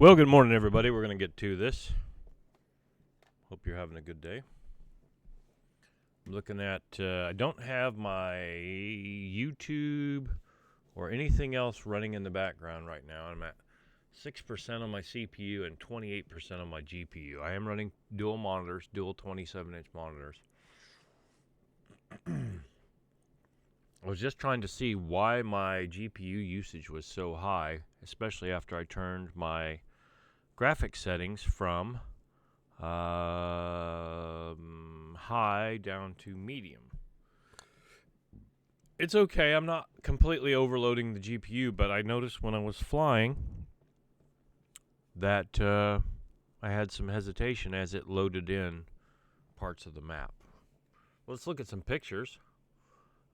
Well, good morning, everybody. We're going to get to this. Hope you're having a good day. I'm looking at, I don't have my YouTube or anything else running in the background right now. I'm at 6% on my CPU and 28% on my GPU. I am running dual monitors, dual 27-inch monitors. I was just trying to see why my GPU usage was so high, especially after I turned my graphics settings from high down to medium. It's okay, I'm not completely overloading the GPU, but I noticed when I was flying that I had some hesitation as it loaded in parts of the map. Let's look at some pictures.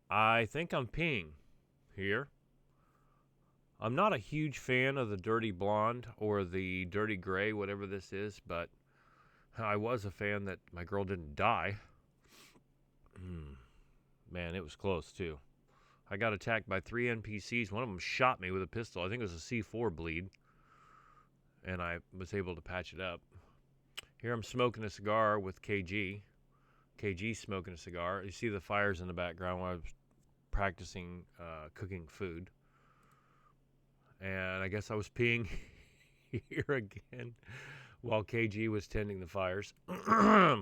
I think I'm peeing here. I'm not a huge fan of the dirty blonde or the dirty gray, whatever this is, but I was a fan that my girl didn't die. Man, it was close, too. I got attacked by 3 NPCs. One of them shot me with a pistol. I think it was a C4 bleed, and I was able to patch it up. Here I'm smoking a cigar with KG. KG's smoking a cigar. You see the fires in the background while I was practicing cooking food. And I guess I was peeing here again while KG was tending the fires. I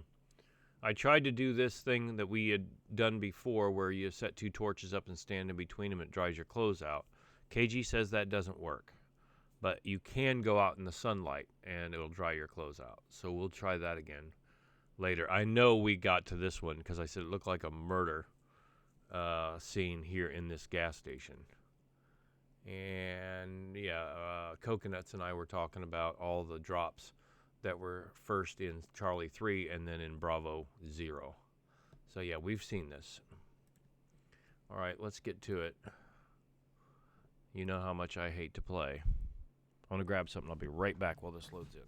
tried to do this thing that we had done before where you set 2 torches up and stand in between them and it dries your clothes out. KG says that doesn't work. But you can go out in the sunlight and it'll dry your clothes out. So we'll try that again later. I know we got to this one because I said it looked like a murder scene here in this gas station. And yeah, Coconuts and I were talking about all the drops that were first in Charlie 3 and then in Bravo 0. So yeah, we've seen this. All right, let's get to it. You know how much I hate to play. I'm going to grab something. I'll be right back while this loads in.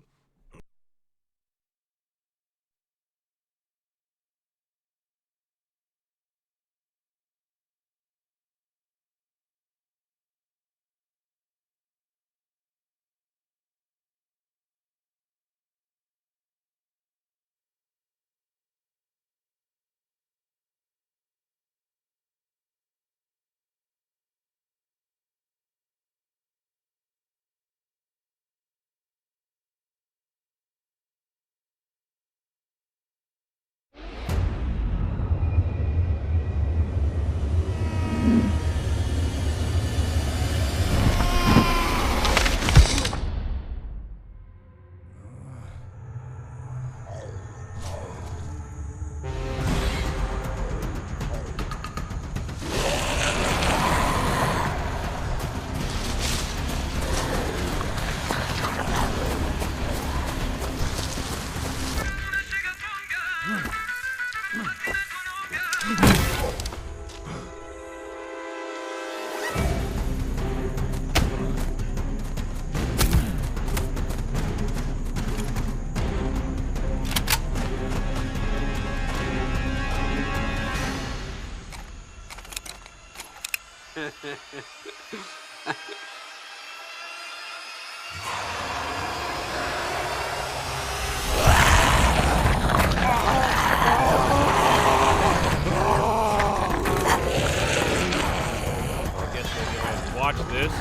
Watch this.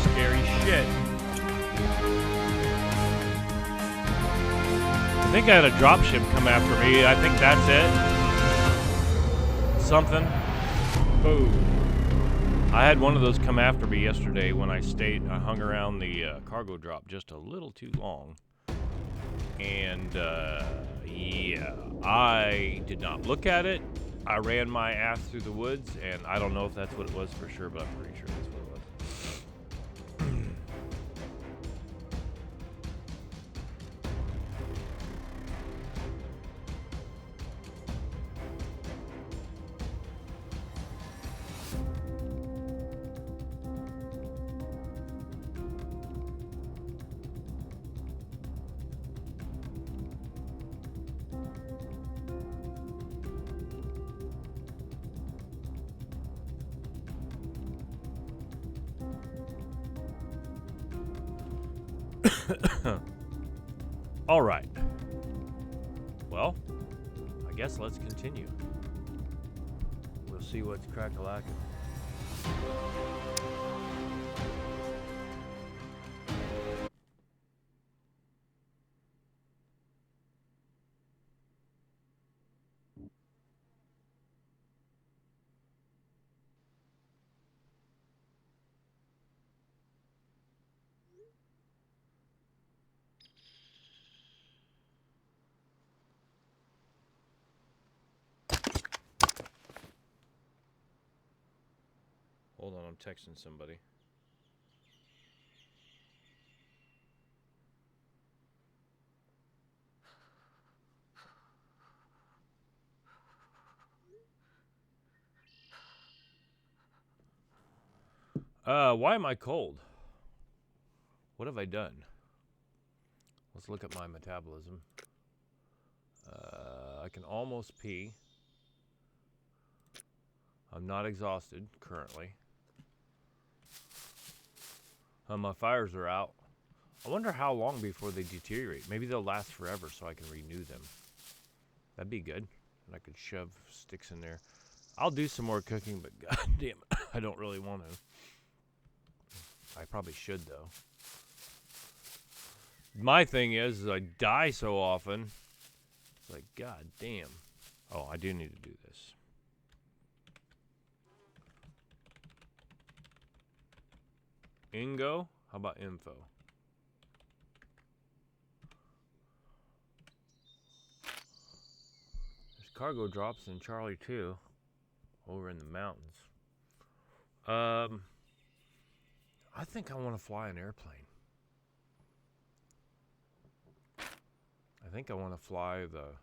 Scary shit. I think I had a dropship come after me. I think that's it. Something. Boom. I had one of those come after me yesterday when I hung around the cargo drop just a little too long. And, yeah, I did not look at it. I ran my ass through the woods, and I don't know if that's what it was for sure, but I'm pretty sure that's what it was. All right. Well, I guess let's continue. We'll see what's crack-a-lackin'. Hold on, I'm texting somebody. Why am I cold? What have I done? Let's look at my metabolism. I can almost pee. I'm not exhausted currently. My fires are out. I wonder how long before they deteriorate. Maybe they'll last forever so I can renew them. That'd be good. And I could shove sticks in there. I'll do some more cooking, but goddamn, I don't really want to. I probably should, though. My thing is I die so often. It's like, goddamn. Oh, I do need to do this. Ingo? How about info? There's cargo drops in Charlie 2 over in the mountains. I think I want to fly an airplane. I think I want to fly the...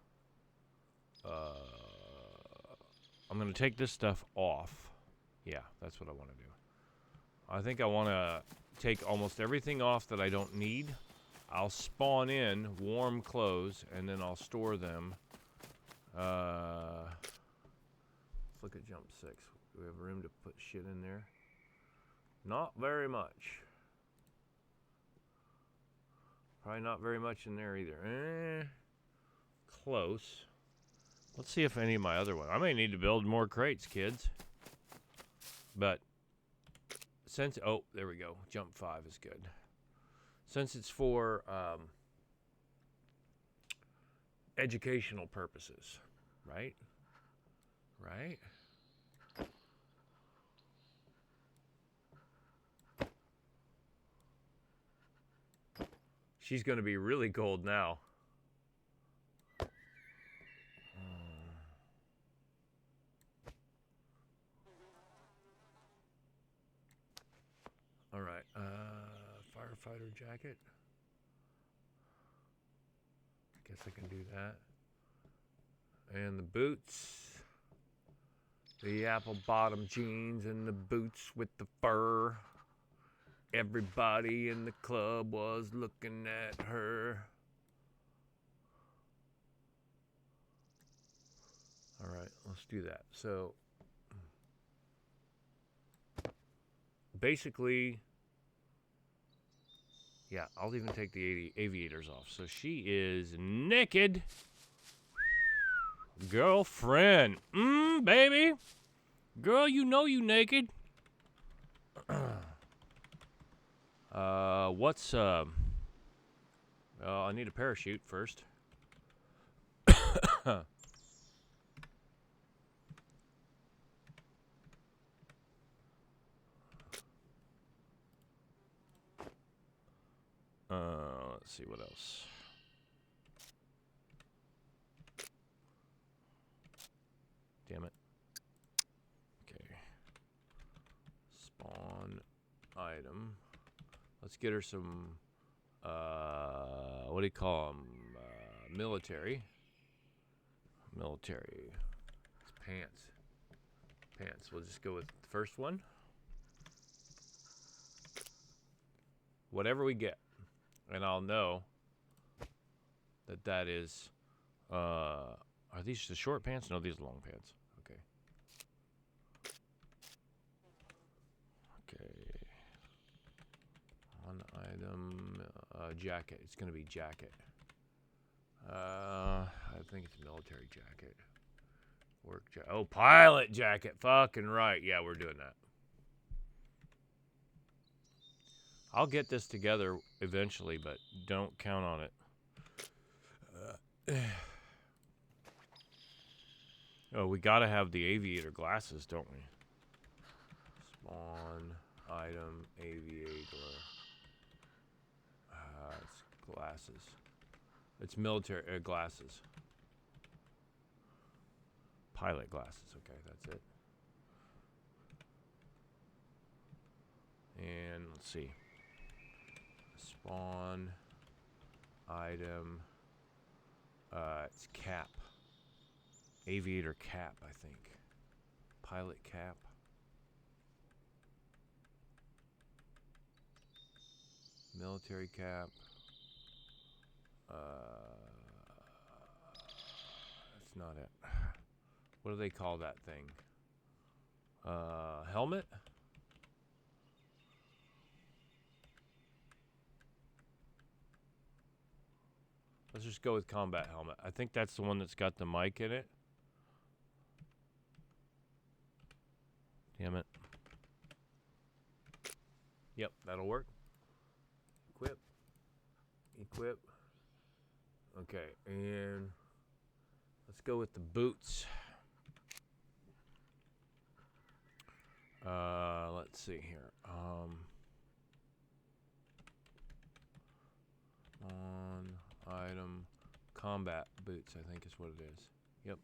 I'm going to take this stuff off. Yeah, that's what I want to do. I think I want to take almost everything off that I don't need. I'll spawn in warm clothes, and then I'll store them. Let's look at jump 6. Do we have room to put shit in there? Not very much. Probably not very much in there either. Close. Let's see if any of my other ones. I may need to build more crates, kids. But since there we go. Jump 5 is good. Since it's for educational purposes, right? Right? She's going to be really cold now. All right. Firefighter jacket. Guess I can do that. And the boots. The apple bottom jeans and the boots with the fur. Everybody in the club was looking at her. All right, let's do that. So, basically, yeah, I'll even take the aviators off. So she is naked. Girlfriend. Baby. Girl, you know you naked. I need a parachute first. Let's see what else. Damn it. Okay. Spawn item. Let's get her some, what do you call them? Military. Military. It's pants. Pants. We'll just go with the first one. Whatever we get. And I'll know that is, are these the short pants? No, these are long pants. Okay. Okay. One item, Jacket. It's going to be jacket. I think it's military jacket. Work jacket. Oh, pilot jacket. Fucking right. Yeah, we're doing that. I'll get this together eventually, but don't count on it. Oh, we gotta have the aviator glasses, don't we? Spawn, item, aviator. It's glasses. It's military glasses. Pilot glasses. Okay, that's it. And let's see. Spawn, item. It's cap. Aviator cap, I think. Pilot cap. Military cap. That's not it. What do they call that thing? Helmet? Let's just go with combat helmet. I think that's the one that's got the mic in it. Damn it. Yep, that'll work. Equip. Equip. Okay, and let's go with the boots. Let's see here. On item combat boots, I think is what it is. Yep.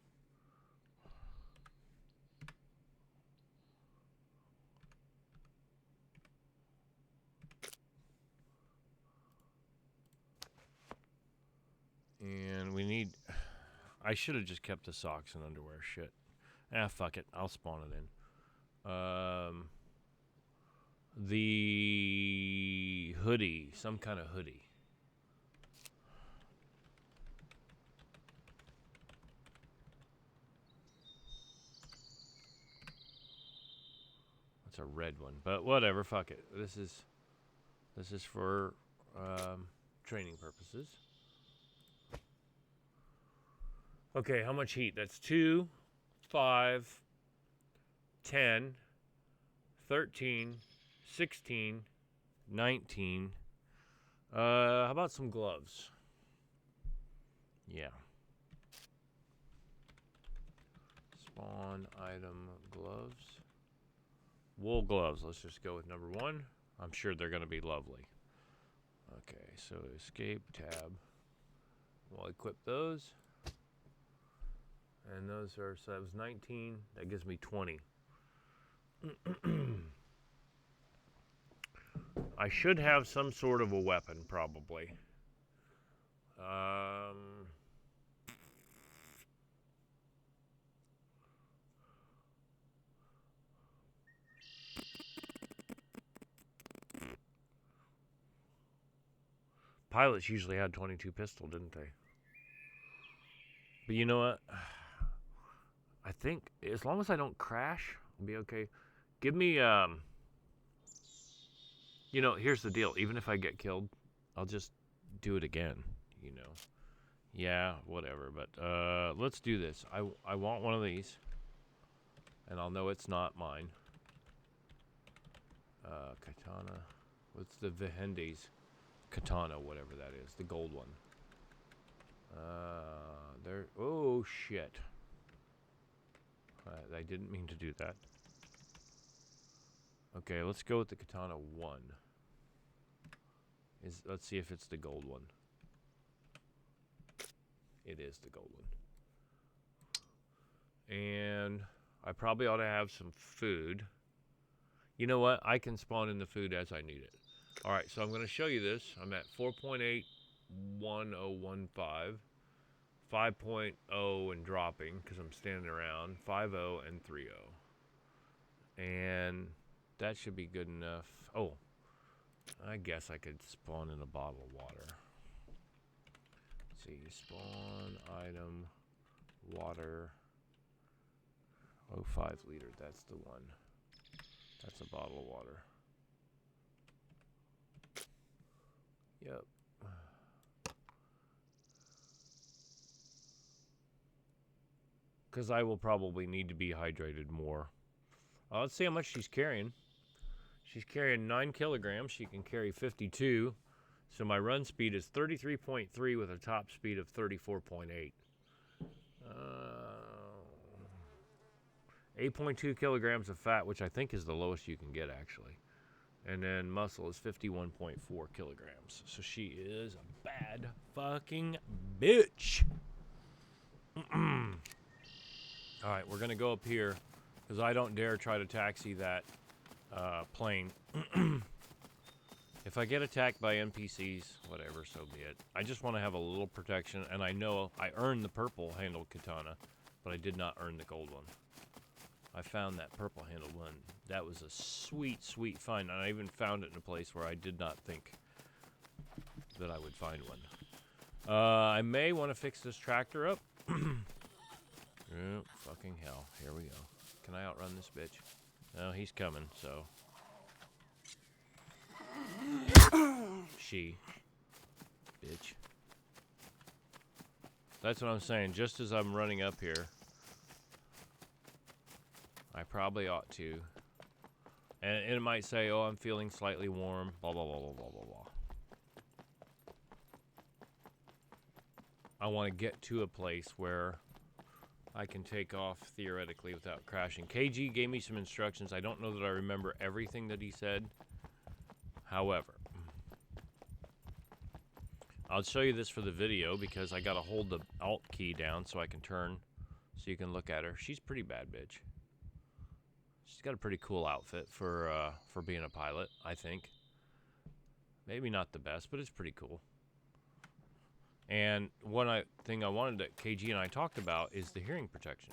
And we need... I should have just kept the socks and underwear. Shit. Ah, fuck it. I'll spawn it in. The hoodie. Some kind of hoodie. That's a red one. But whatever. Fuck it. This is for training purposes. Okay, how much heat? That's 2, 5, 10, 13, 16, 19. How about some gloves? Yeah. Spawn item gloves. Wool gloves. Let's just go with number 1. I'm sure they're going to be lovely. Okay, so escape tab. We'll equip those. And those are, so that was 19. That gives me 20. I should have some sort of a weapon, probably. Pilots usually had 22 pistol, didn't they? But you know what? I think as long as I don't crash, I'll be okay. Give me, you know, here's the deal. Even if I get killed, I'll just do it again, you know. Yeah, whatever. But let's do this. I want one of these. And I'll know it's not mine. Katana. What's the Vihendi's katana, whatever that is. The gold one. There. Oh, shit. I didn't mean to do that. Okay, let's go with the katana 1. Let's see if it's the gold one. It is the gold one. And I probably ought to have some food. You know what? I can spawn in the food as I need it. Alright, so I'm going to show you this. I'm at 4.81015. 5.0 and dropping because I'm standing around. 5.0 and 3.0. And that should be good enough. Oh, I guess I could spawn in a bottle of water. Let's see, spawn, item, water. 0.5 liter, that's the one. That's a bottle of water. Yep. because I will probably need to be hydrated more. Let's see how much she's carrying. She's carrying 9 kilograms. She can carry 52. So my run speed is 33.3 with a top speed of 34.8. 8.2 kilograms of fat, which I think is the lowest you can get, actually. And then muscle is 51.4 kilograms. So she is a bad fucking bitch. All right, we're going to go up here because I don't dare try to taxi that plane. If I get attacked by NPCs, whatever, so be it. I just want to have a little protection, and I know I earned the purple-handled katana, but I did not earn the gold one. I found that purple-handled one. That was a sweet, sweet find, and I even found it in a place where I did not think that I would find one. I may want to fix this tractor up. Oh, fucking hell. Here we go. Can I outrun this bitch? No, he's coming, so... She. Bitch. That's what I'm saying. Just as I'm running up here, I probably ought to. And it might say, oh, I'm feeling slightly warm. Blah, blah, blah, blah, blah, blah, blah. I want to get to a place where I can take off theoretically without crashing. KG gave me some instructions. I don't know that I remember everything that he said. However, I'll show you this for the video because I got to hold the Alt key down so I can turn so you can look at her. She's a pretty bad bitch. She's got a pretty cool outfit for being a pilot, I think. Maybe not the best, but it's pretty cool. And one thing I wanted that KG and I talked about is the hearing protection.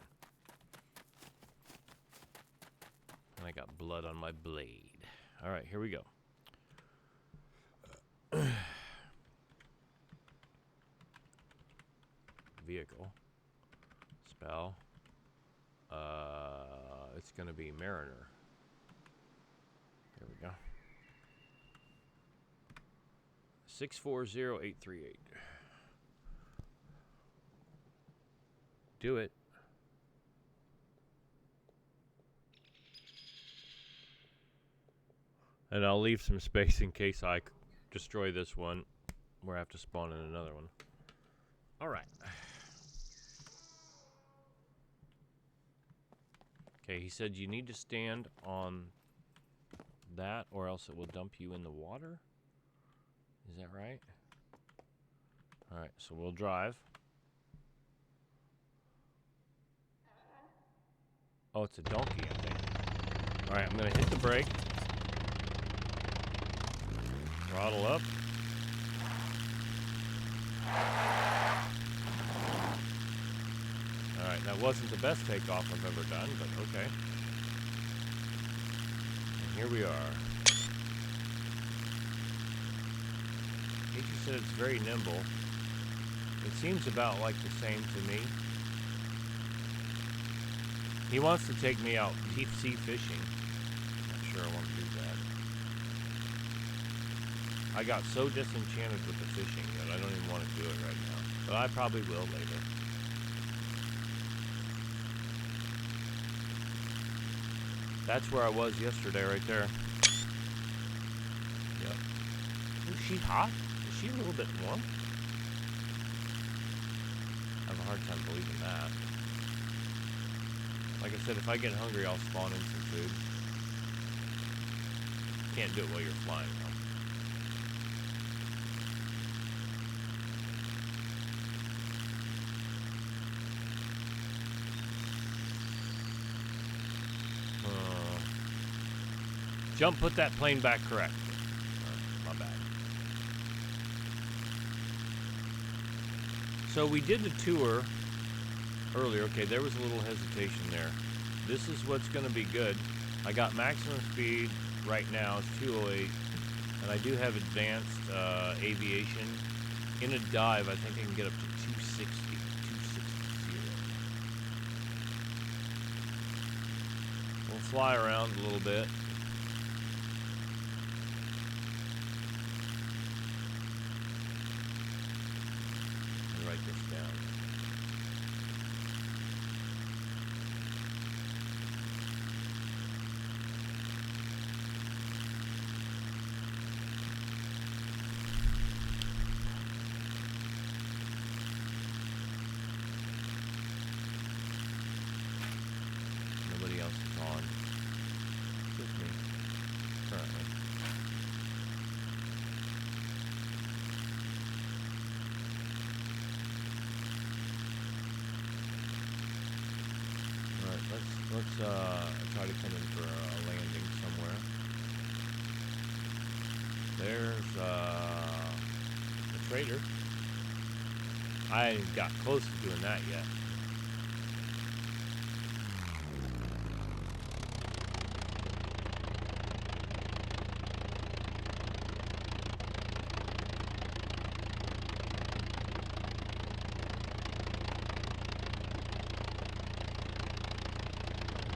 And I got blood on my blade. All right, here we go. Vehicle. Spell. It's going to be Mariner. Here we go. 640838. Do it. And I'll leave some space in case I destroy this one where I have to spawn in another one. All right. Okay, he said you need to stand on that or else it will dump you in the water. Is that right? All right, so we'll drive. Oh, it's a donkey, I think. All right, I'm going to hit the brake. Throttle up. Alright, that wasn't the best takeoff I've ever done, but okay. And here we are. KG said it's very nimble. It seems about like the same to me. He wants to take me out deep sea fishing. Not sure I want to do that. I got so disenchanted with the fishing that I don't even want to do it right now. But I probably will later. That's where I was yesterday, right there. Yep. Ooh, she's hot? Is she a little bit warm? I have a hard time believing that. Like I said, if I get hungry, I'll spawn in some food. Can't do it while you're flying, though. Jump, put that plane back correct. My bad. So we did the tour earlier. Okay, there was a little hesitation there. This is what's going to be good. I got maximum speed right now. It's 208. And I do have advanced aviation. In a dive, I think I can get up to 260. 260. We'll fly around a little bit. Write this down. Let's try to come in for a landing somewhere. There's the trader. I ain't got close to doing that yet.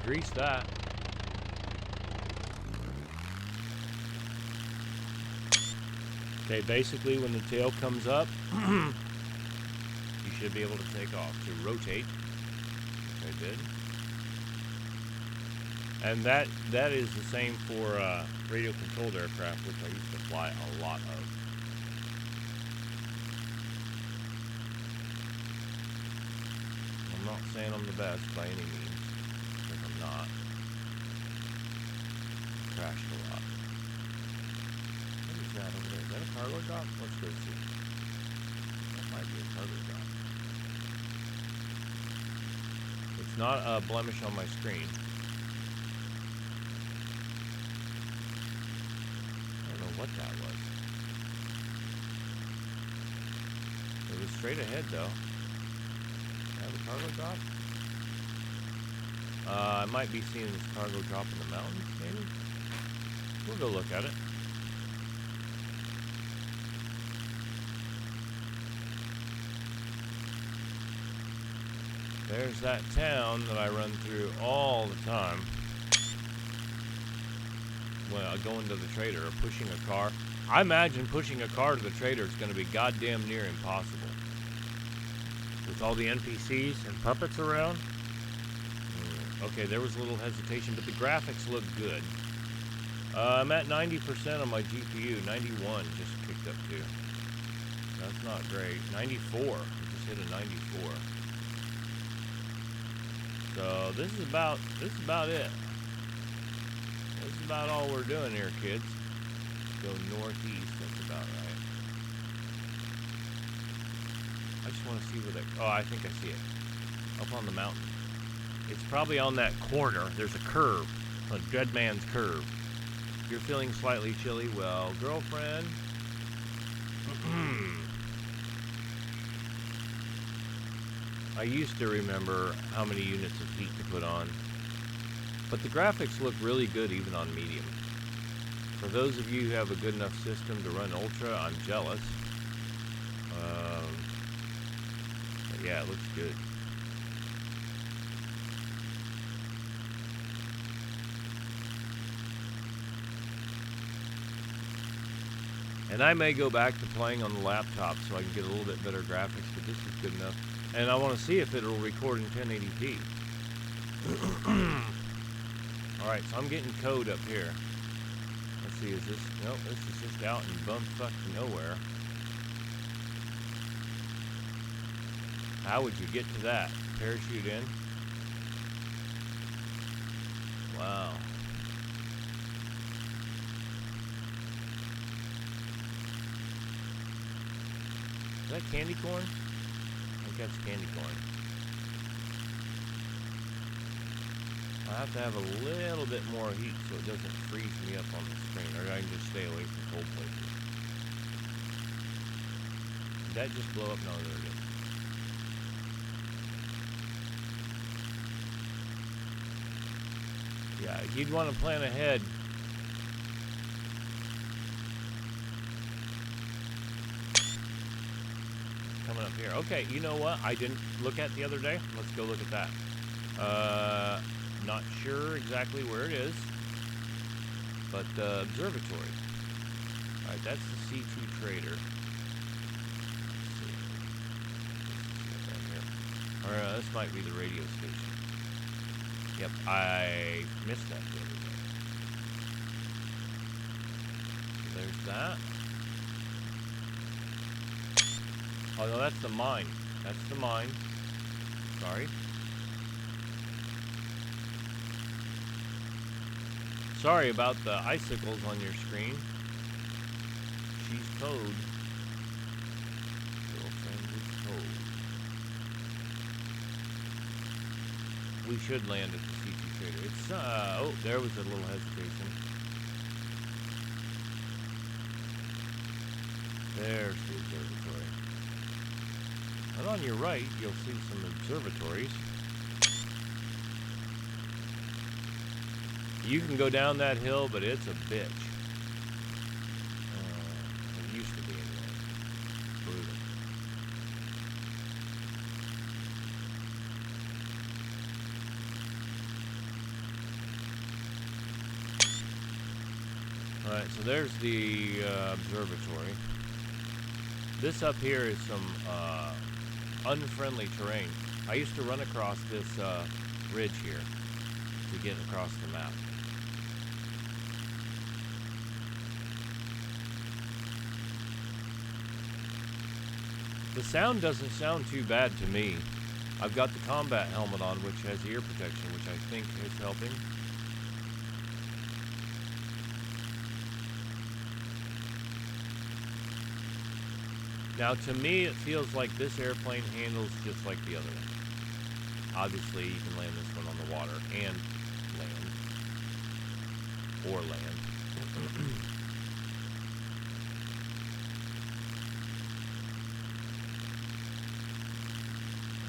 Grease that. Okay, basically when the tail comes up, you should be able to take off. To rotate, which I did. And that is the same for radio-controlled aircraft, which I used to fly a lot of. I'm not saying I'm the best by any means, because I'm not. I crashed a lot. What is that over there? Is that a cargo drop? Let's go see. That might be a cargo drop. It's not a blemish on my screen. I don't know what that was. It was straight ahead though. Have a cargo drop? I might be seeing this cargo drop in the mountains, maybe? We'll go look at it. There's that town that I run through all the time when I go into the trader or pushing a car. I imagine pushing a car to the trader is going to be goddamn near impossible. With all the NPCs and puppets around. Okay, there was a little hesitation, but the graphics look good. I'm at 90% on my GPU. 91 just kicked up to. That's not great. 94. I just hit a 94. So this is about it. This is about all we're doing here, kids. Let's go northeast. That's about right. I just want to see where that... Oh, I think I see it. Up on the mountain. It's probably on that corner. There's a curve. A dead man's curve. If you're feeling slightly chilly, well, girlfriend... I used to remember how many units of heat to put on. But the graphics look really good even on medium. For those of you who have a good enough system to run Ultra, I'm jealous. But yeah, it looks good. And I may go back to playing on the laptop so I can get a little bit better graphics, but this is good enough. And I want to see if it'll record in 1080p. Alright, so I'm getting code up here. Let's see, is this... Nope, this is just out in bumfuck nowhere. How would you get to that? Parachute in? Wow. Is that candy corn? I think that's candy corn. I have to have a little bit more heat so it doesn't freeze me up on the screen, or I can just stay away from cold places. Did that just blow up? No, there it is. Yeah, you'd want to plan ahead. Coming up here. Okay, you know what I didn't look at the other day? Let's go look at that. Not sure exactly where it is, but the observatory. Alright, that's the C2 trader. Let's see. This is it right here. Or this might be the radio station. Yep, I missed that the other day. So there's that. Oh no, that's the mine. That's the mine. Sorry. Sorry about the icicles on your screen. She's code. Girlfriend is code. We should land at the C2 Trader. It's, oh, there was a little hesitation. There's the observatory. And on your right, you'll see some observatories. You can go down that hill, but it's a bitch. It used to be anyway. Brutal. Alright, so there's the observatory. This up here is some unfriendly terrain. I used to run across this ridge here to get across the map. The sound doesn't sound too bad to me. I've got the combat helmet on, which has ear protection, which I think is helping. Now, to me, it feels like this airplane handles just like the other one. Obviously, you can land this one on the water and land. Or land.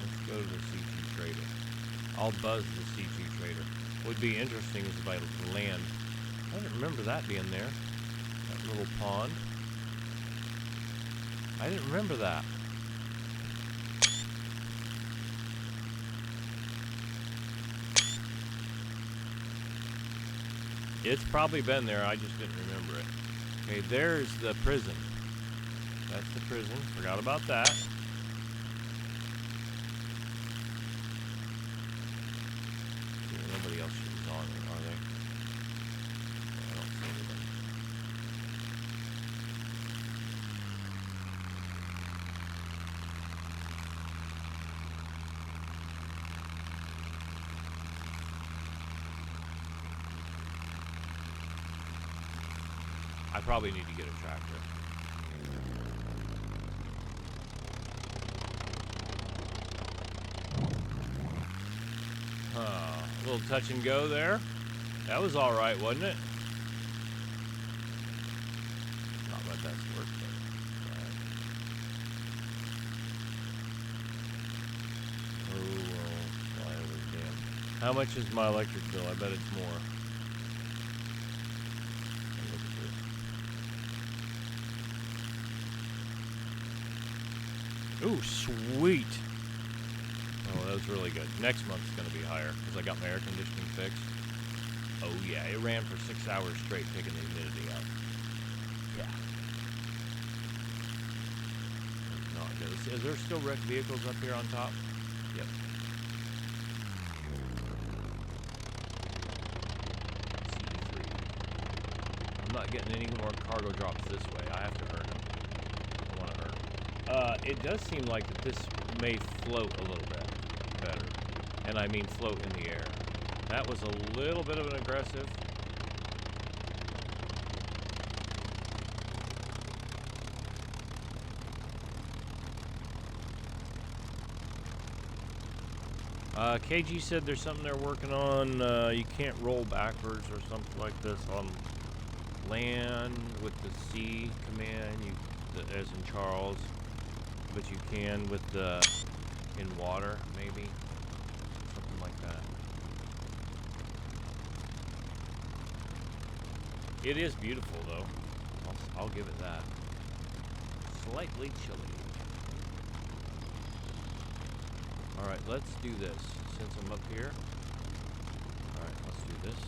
Let's go to the C2 Trader. I'll buzz the C2 Trader. What would be interesting is if I land. I didn't remember that being there. That little pond. I didn't remember that. It's probably been there, I just didn't remember it. Okay, there's the prison. That's the prison. Forgot about that. Yeah, nobody else is on it, are they? Yeah, I don't see anybody. I probably need to get a tractor. A little touch and go there. That was all right, wasn't it? Not my best work, but right. Oh, well, fly over the dam. How much is my electric bill? I bet it's more. Look at this. Ooh, sweet. Oh, that was really good. Next month's going to be higher because I got my air conditioning fixed. Oh, yeah. It ran for 6 hours straight, taking the humidity out. Yeah. That's not good. Is there still wrecked vehicles up here on top? Yep. I'm not getting any more cargo drops this way. I have to earn them. I want to earn them. It does seem like that this may float a little bit better. And I mean float in the air. That was a little bit of an aggressive. KG said there's something they're working on. You can't roll backwards or something like this on land with the C command, as in Charles, but you can with the in water, maybe something like that. It is beautiful, though. I'll give it that. Slightly chilly. All right, let's do this. Since I'm up here. All right, let's do this.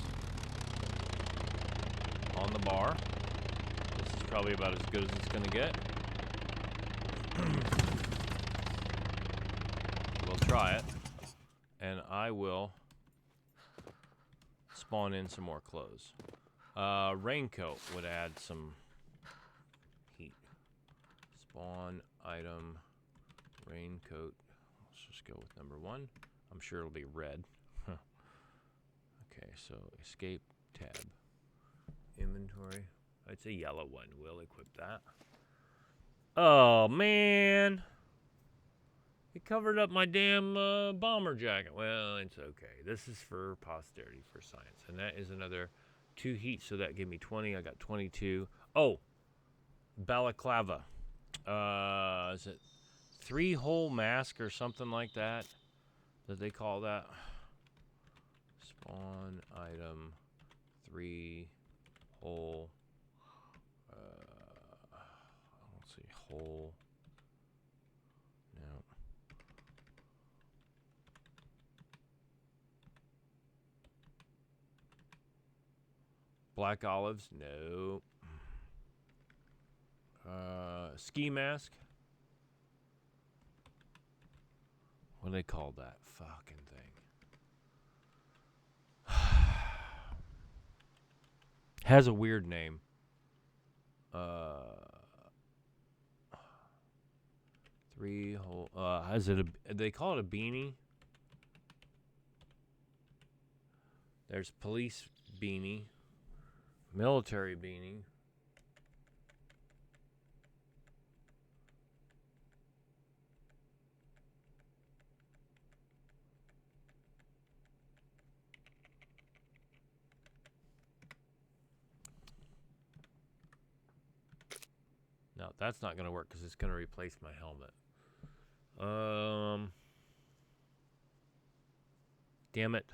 On the bar. This is probably about as good as it's going to get. We'll try it. And I will spawn in some more clothes. Raincoat would add some heat. Spawn item raincoat. Let's just go with number 1. I'm sure it'll be red. Okay, so escape tab. Inventory. It's a yellow one. We'll equip that. Oh, man. It covered up my damn bomber jacket. Well, it's okay. This is for posterity, for science. And that is another 2 heat, so that gave me 20. I got 22. Oh, balaclava. Is it 3-hole mask or something like that? That they call that? Spawn item 3-hole. Let's see, hole. No. Black olives? No. Ski mask? What do they call that fucking thing? Has a weird name. Three-hole. Is it a? They call it a beanie. There's police beanie, military beanie. No, that's not going to work because it's going to replace my helmet. Damn it.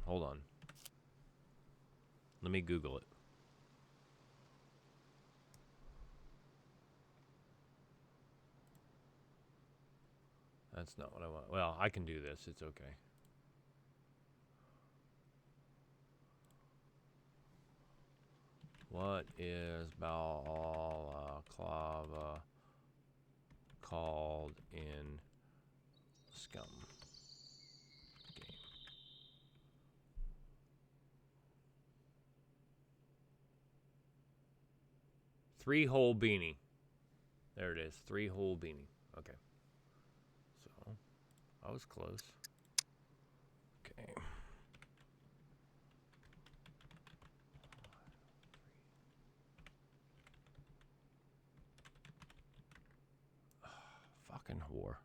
Hold on. Let me Google it. That's not what I want. Well, I can do this. It's okay. What is balaclava called in SCUM game? 3-hole beanie. There it is. 3-hole beanie. Okay. So, I was close. Okay. Fucking whore.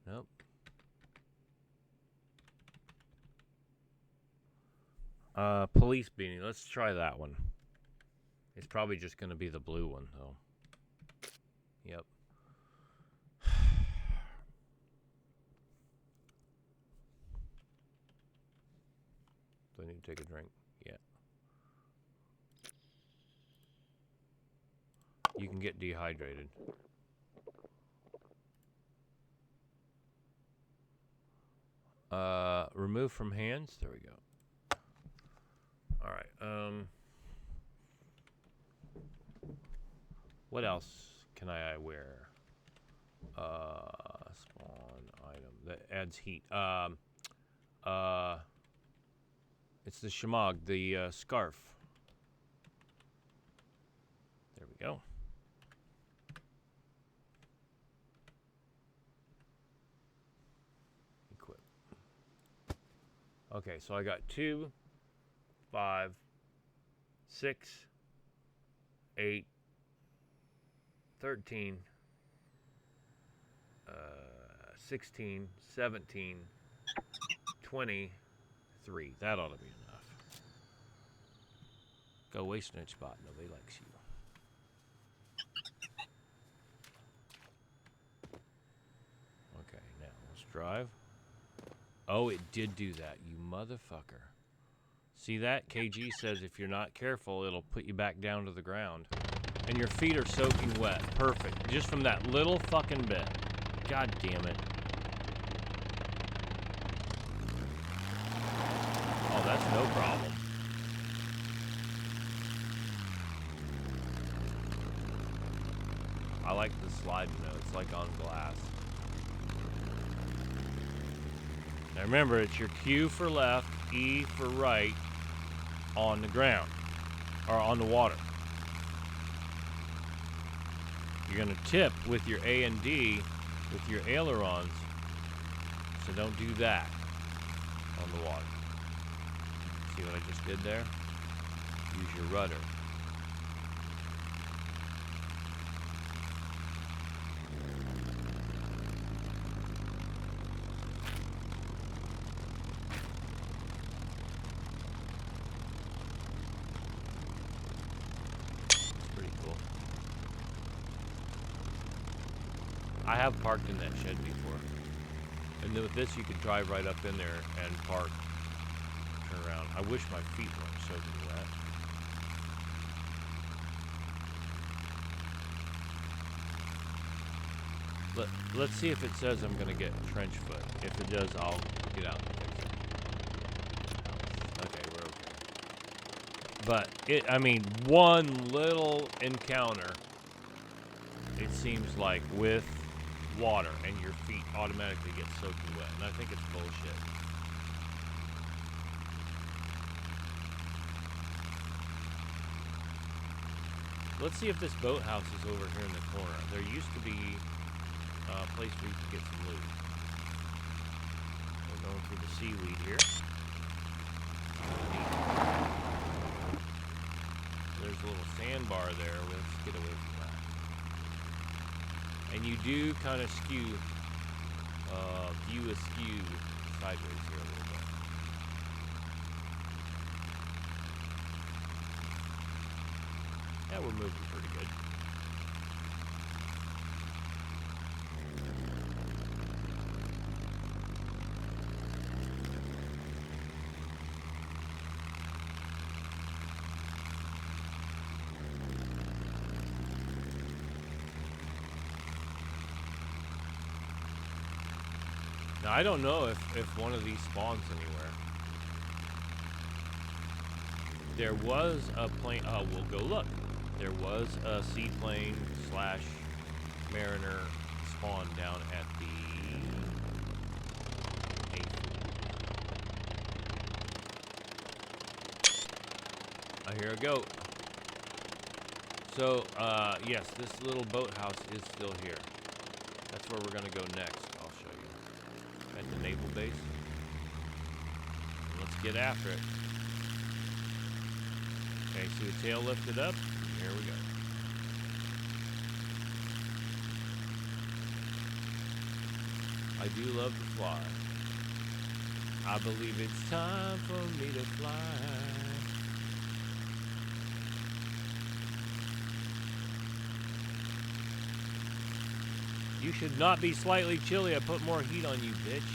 Nope. Police beanie. Let's try that one. It's probably just going to be the blue one, though. Yep. Do I need to take a drink? Yeah. You can get dehydrated. Remove from hands. There we go. All right. What else can I wear? Spawn item that adds heat. It's the shemagh, the scarf. There we go. Equip. Okay, so I got 2, 5, 6, 8, 13, 16, 17, 23. That ought to be enough. Go waste an spot. Nobody likes you. Okay, now let's drive. Oh, it did do that, you motherfucker. See that? KG says if you're not careful, it'll put you back down to the ground. And your feet are soaking wet. Perfect. Just from that little fucking bit. God damn it. Oh, that's no problem. I like the sliding though. It's like on glass. Now remember, it's your Q for left, E for right on the ground. Or on the water. You're going to tip with your A and D with your ailerons. So don't do that on the water. See what I just did there? Use your rudder. I have parked in that shed before. And then with this, you could drive right up in there and park, turn around. I wish my feet weren't soaking wet. Let's see if it says I'm going to get trench foot. If it does, I'll get out and fix it. Okay, we're okay. But, I mean, one little encounter, it seems like, with water, and your feet automatically get soaking wet. And I think it's bullshit. Let's see if this boathouse is over here in the corner. There used to be a place where you could get some loot. We're going through the seaweed here. There's a little sandbar there. Let's get away from that. And you do kind of view askew sideways here a little bit. Yeah, we're moving pretty good. Now, I don't know if one of these spawns anywhere. There was a plane. Oh, we'll go look. There was a seaplane / mariner spawn down at the 8th. I hear a goat. So, yes, this little boathouse is still here. That's where we're going to go next. I'll show you. At the naval base. Let's get after it. Okay, see the tail lifted up? Here we go. I do love to fly. I believe it's time for me to fly. You should not be slightly chilly. I put more heat on you, bitch.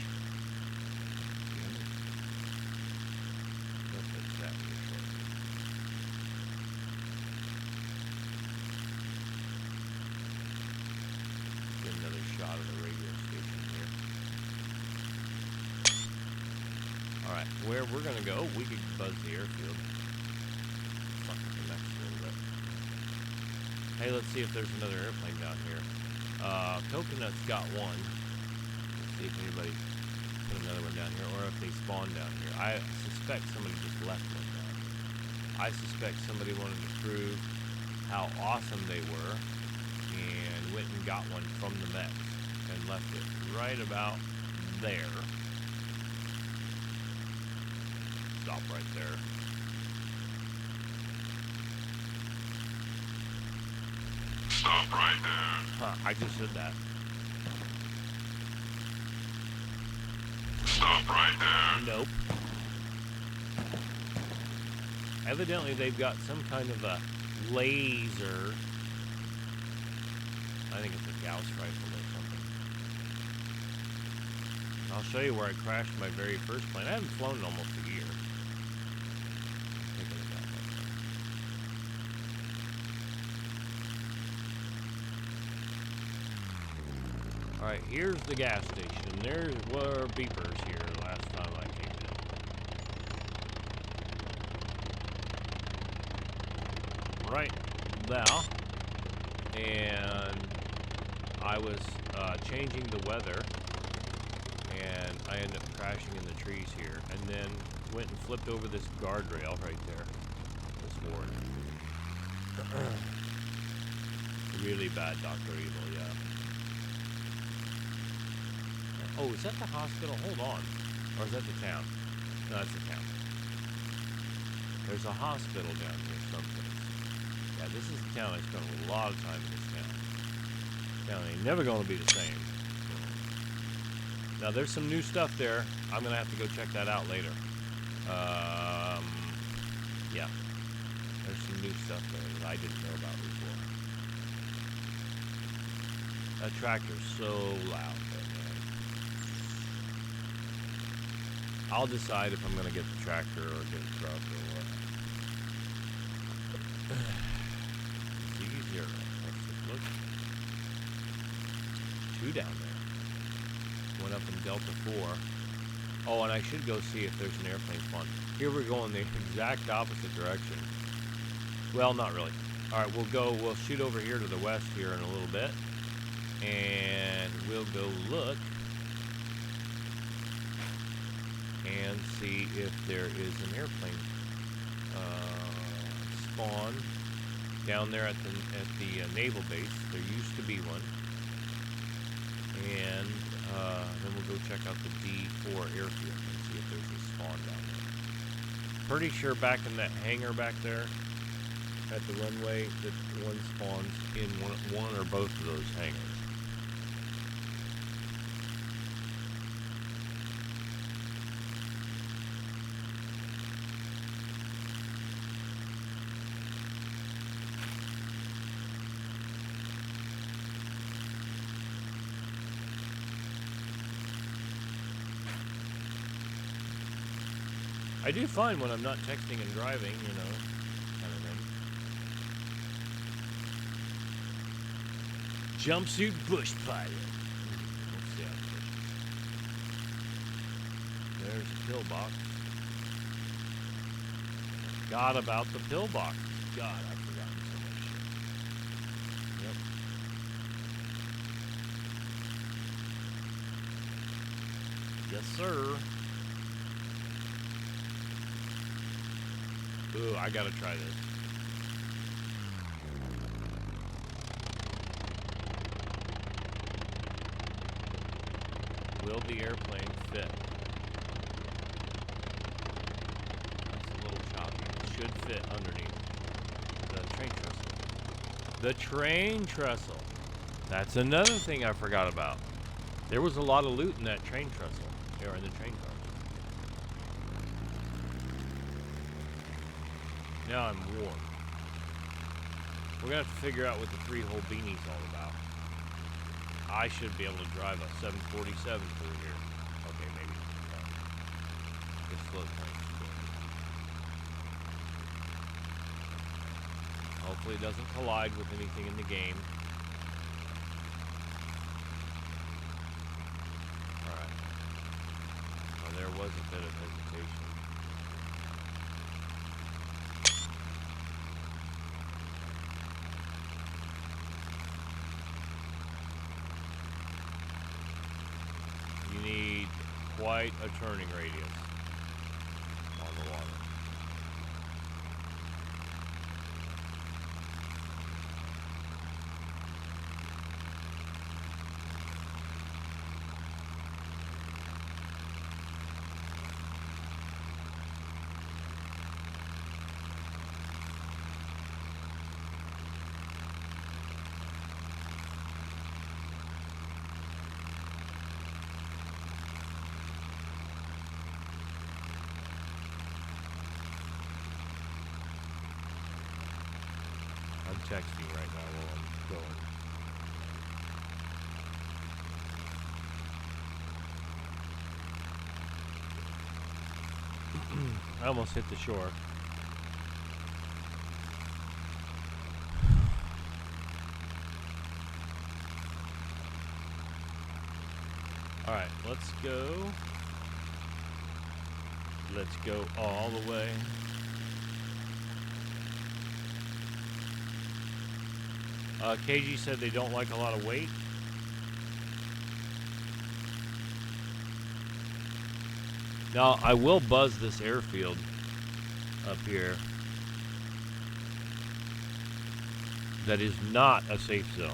We'll fix that here shortly. Get another shot of the radio station here. Alright, where we're going to go, we could buzz the airfield. Fuck with the next a little bit. Hey, let's see if there's another airplane down here. Coconut's got one. Let's see if anybody put another one down here, or if they spawned down here. I suspect somebody just left one down here. I suspect somebody wanted to prove how awesome they were, and went and got one from the mechs, and left it right about there. Stop right there. Stop right there. Huh, I just said that. Stop right there. Nope. Evidently, they've got some kind of a laser. I think it's a Gauss rifle or something. I'll show you where I crashed my very first plane. I haven't flown in almost a year. I'm taking it back up there. Alright, here's the gas station. There were beepers here last time I came in. Right now. And I was changing the weather. And I ended up crashing in the trees here. And then went and flipped over this guardrail right there. This ward. Really bad Dr. Evil, yeah. Oh, is that the hospital? Hold on. Or is that the town? No, that's the town. There's a hospital down here someplace. Yeah, this is the town. I spent a lot of time in this town. Town ain't never going to be the same. Now, there's some new stuff there. I'm going to have to go check that out later. Yeah. There's some new stuff there that I didn't know about before. That tractor's so loud, though, man. I'll decide if I'm going to get the tractor or get a truck or what. Z0. Let's take a look. 2 down there. Went up in Delta 4. Oh, and I should go see if there's an airplane spawn. Here we're going the exact opposite direction. Well, not really. Alright, we'll shoot over here to the west here in a little bit. And we'll go look and see if there is an airplane spawn down there at the naval base. There used to be one. And then we'll go check out the D4 airfield and see if there's a spawn down there. Pretty sure back in that hangar back there at the runway that one spawns in one or both of those hangars. I do fine when I'm not texting and driving, you know, kind of thing. Jumpsuit bush pilot. Let's see how it pushes. There's a pillbox. Forgot about the pillbox. God, I've forgotten so much shit. Yep. Yes, sir. Ooh, I gotta try this. Will the airplane fit? That's a little choppy. It should fit underneath the train trestle. The train trestle. That's another thing I forgot about. There was a lot of loot in that train trestle. Or in the train car. Now I'm warm. We're gonna have to figure out what the 3-hole beanie's all about. I should be able to drive a 747 through here. Okay, maybe. This float plane. Hopefully it doesn't collide with anything in the game. Alright. Well, there was a bit of hesitation. You need quite a turning radius on the water. I'm texting right now while I'm going. I almost hit the shore. Alright, let's go. Let's go all the way. KG said they don't like a lot of weight. Now, I will buzz this airfield up here. That is not a safe zone.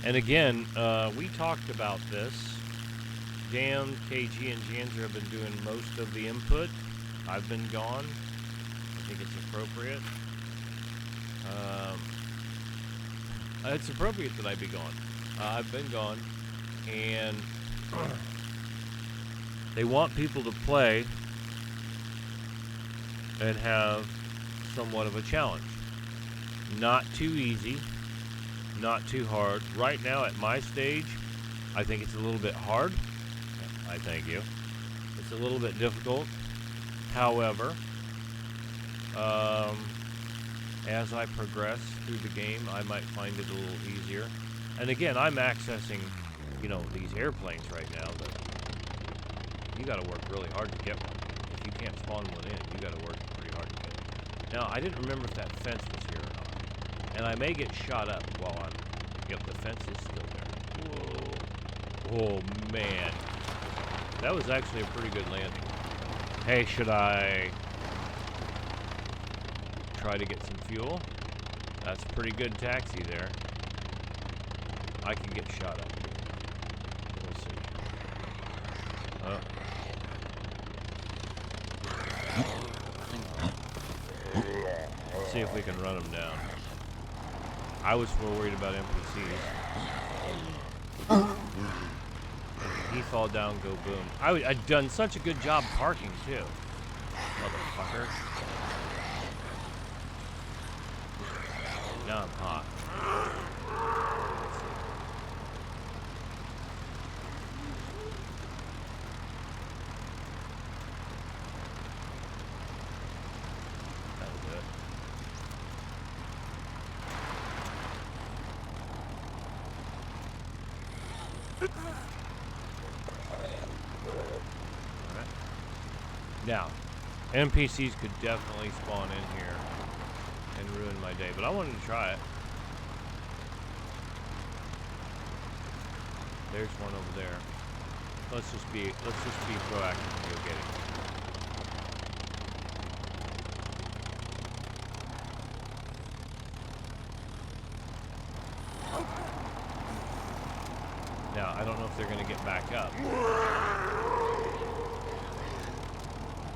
And again, we talked about this. Dan, KG, and Janzer have been doing most of the input. I've been gone. I think it's appropriate. It's appropriate that I be gone. I've been gone, and they want people to play and have somewhat of a challenge. Not too easy, not too hard. Right now at my stage, I think it's a little bit hard. I thank you. It's a little bit difficult. However, as I progress through the game, I might find it a little easier. And again, I'm accessing, you know, these airplanes right now that you got to work really hard to get one. If you can't spawn one in, you got to work pretty hard to get it. Now, I didn't remember if that fence was here or not. And I may get shot up while I'm... Yep, the fence is still there. Whoa. Oh, man. That was actually a pretty good landing. Hey, should I try to get some fuel? That's a pretty good taxi there. I can get shot up. We'll see. Let's see if we can run them down. I was more worried about NPCs. He fall down, go boom. I'd done such a good job parking too. Motherfucker. Now I'm hot. Let's see. That'll do it. Alright. Now, NPCs could definitely spawn in here and ruin my day, but I wanted to try it. There's one over there. Let's just be proactive and go get it. Now, I don't know if they're going to get back up.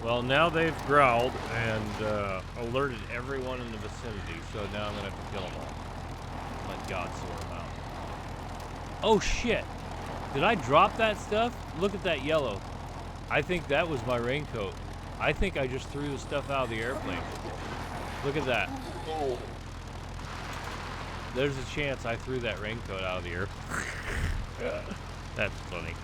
Well, now they've growled and alerted everyone in the vicinity, so now I'm going to have to kill them all. Let God sort them out. Oh, shit! Did I drop that stuff? Look at that yellow. I think that was my raincoat. I think I just threw the stuff out of the airplane. Look at that. There's a chance I threw that raincoat out of the airplane. That's funny.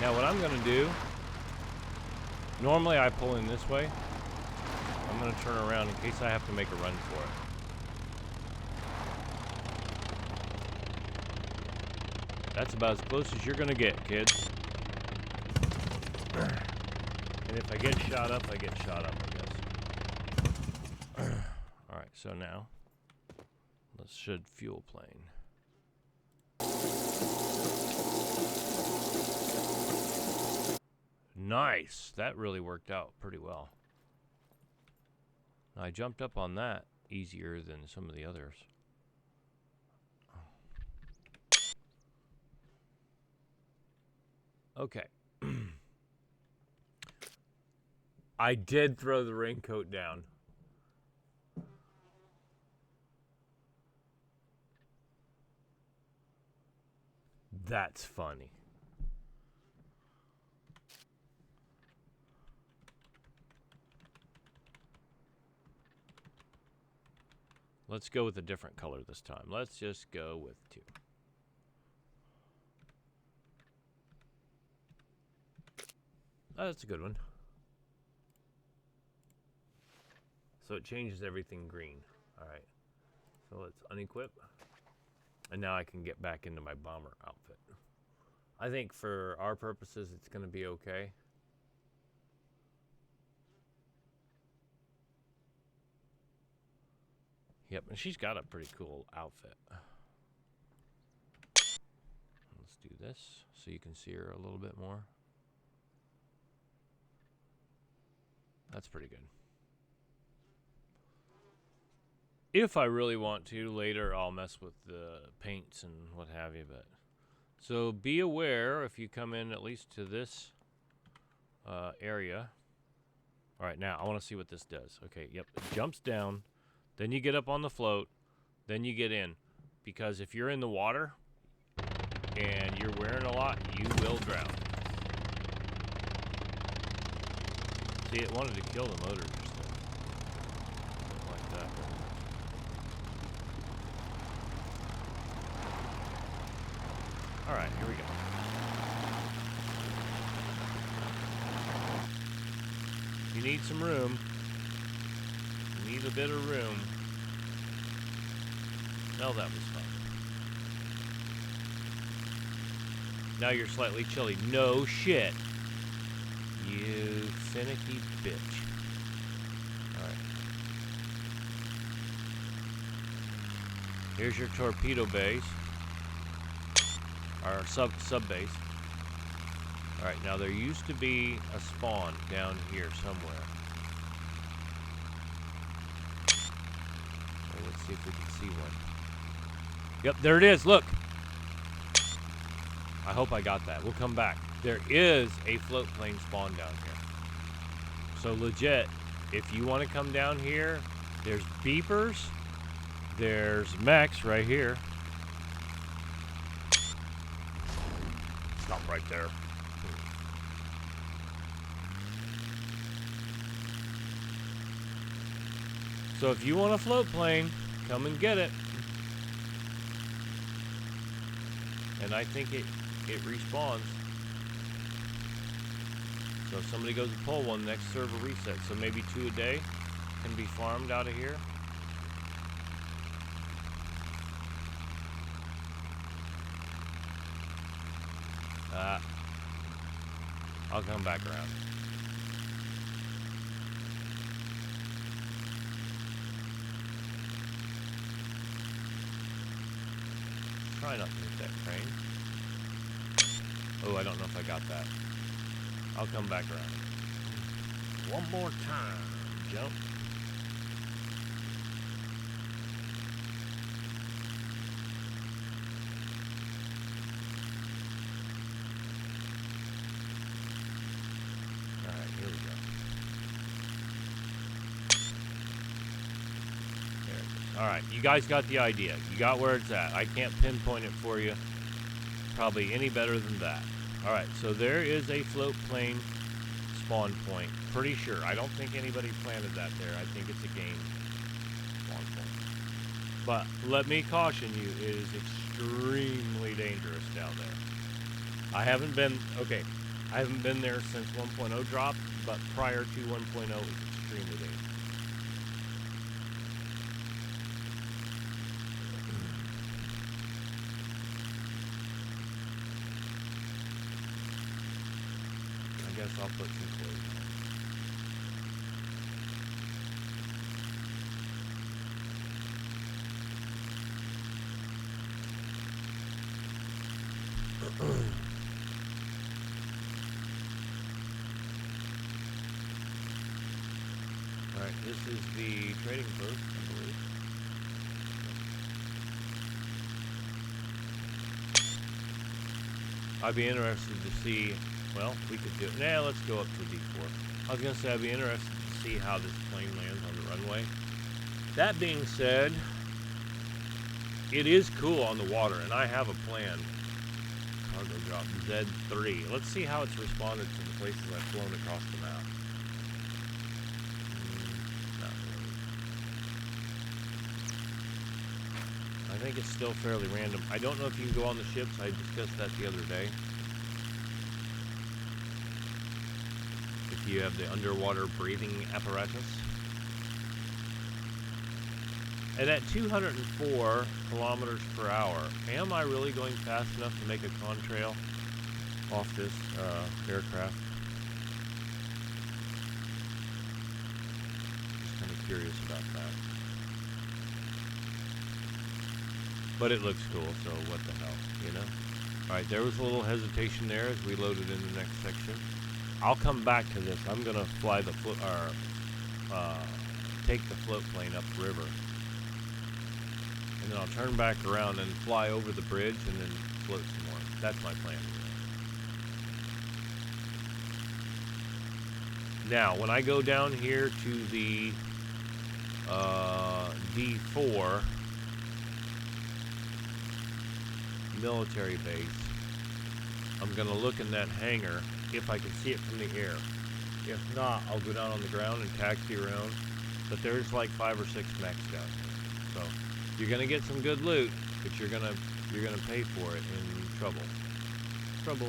Now what I'm gonna do, normally I pull in this way. I'm gonna turn around in case I have to make a run for it. That's about as close as you're gonna get, kids. And if I get shot up, I get shot up, I guess. Alright, so now, let's should fuel plane. Nice! That really worked out pretty well. I jumped up on that easier than some of the others. Okay. I did throw the raincoat down. That's funny. Let's go with a different color this time. Let's just go with 2. Oh, that's a good one. So it changes everything green. All right. So let's unequip. And now I can get back into my bomber outfit. I think for our purposes, it's going to be okay. Yep, and she's got a pretty cool outfit. Let's do this so you can see her a little bit more. That's pretty good. If I really want to, later I'll mess with the paints and what have you. But so be aware if you come in at least to this area. All right, now I want to see what this does. Okay, yep, it jumps down. Then you get up on the float. Then you get in. Because if you're in the water and you're wearing a lot, you will drown. See, it wanted to kill the motor just then. Something like that. Alright, here we go. You need some room. You need a bit of room. Oh, that was fun. Now you're slightly chilly. No shit. You finicky bitch. Alright. Here's your torpedo base. Or sub base. Alright, now there used to be a spawn down here somewhere. Well, let's see if we can see one. Yep, there it is, look! I hope I got that. We'll come back. There is a float plane spawn down here. So legit, if you want to come down here, there's beepers, there's mechs right here. Stop right there. So if you want a float plane, come and get it. And I think it respawns. So if somebody goes to pull one, next server reset. So maybe 2 a day can be farmed out of here. I'll come back around. Try not to hit that crane. Oh, I don't know if I got that. I'll come back around. One more time. Jump. Alright, here we go. There it is. Alright, you guys got the idea. You got where it's at. I can't pinpoint it for you probably any better than that. Alright, so there is a float plane spawn point. Pretty sure. I don't think anybody planted that there. I think it's a game spawn point. But let me caution you, it is extremely dangerous down there. I haven't been there since 1.0 dropped, but prior to 1.0 it was extremely dangerous. I guess I'll put some clothes on. Alright, this is the trading post, I believe. I'd be interested to see, well, we could do it. Nah, let's go up to D4. I was going to say I'd be interested to see how this plane lands on the runway. That being said, it is cool on the water, and I have a plan. Cargo drop Z3. Let's see how it's responded to the places I've flown across the map. Not really. I think it's still fairly random. I don't know if you can go on the ships. I discussed that the other day. If you have the underwater breathing apparatus. And at 204 kilometers per hour, am I really going fast enough to make a contrail off this aircraft? Just kind of curious about that. But it looks cool, so what the hell, you know? Alright, there was a little hesitation there as we loaded in the next section. I'll come back to this. I'm going to fly the take the float plane up the river. And then I'll turn back around and fly over the bridge and then float some more. That's my plan. Now, when I go down here to the D4 military base, I'm going to look in that hangar if I can see it from the air. If not, I'll go down on the ground and taxi around. But there's like 5 or 6 mechs down here. So you're gonna get some good loot, but you're gonna pay for it in trouble. Trouble.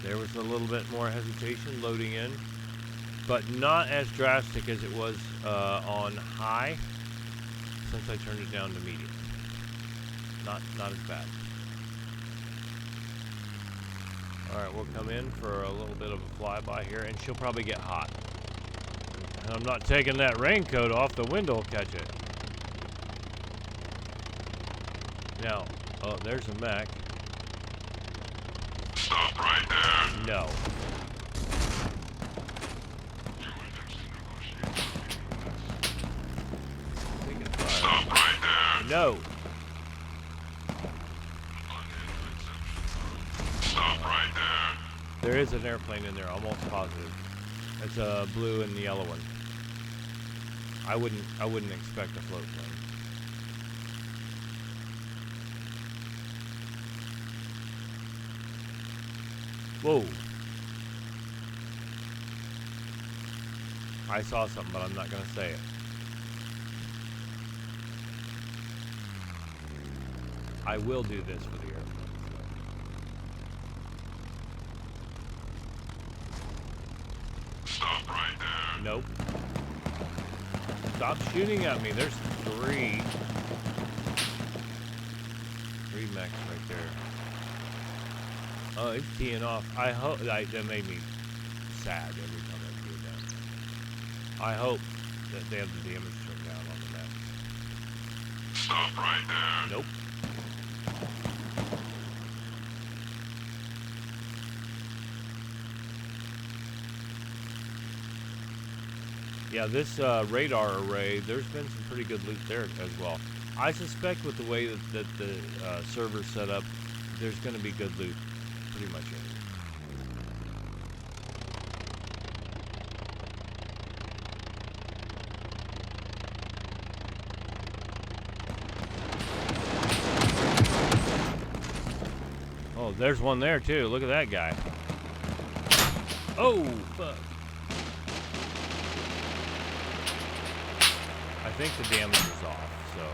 There was a little bit more hesitation loading in, but not as drastic as it was on high since I turned it down to medium. Not as bad. Alright, we'll come in for a little bit of a flyby here, and she'll probably get hot. And I'm not taking that raincoat off, the wind will catch it. Now, oh, there's a mech. Stop right there. No. Stop right there. No. Stop right there. There is an airplane in there, almost positive. It's a blue and the yellow one. I wouldn't expect a float plane. Whoa. I saw something, but I'm not gonna say it. I will do this for the airplane. Stop right there. Nope. Stop shooting at me. There's 3 mechs right there. Oh, it's teeing off. I hope that made me sad every time I do that. I hope that they have the damage turned down on the mech. Stop right there. Nope. Yeah, this radar array, there's been some pretty good loot there as well. I suspect with the way that the server's set up, there's going to be good loot pretty much everywhere. Oh, there's one there too. Look at that guy. Oh, fuck. I think the damage is off, so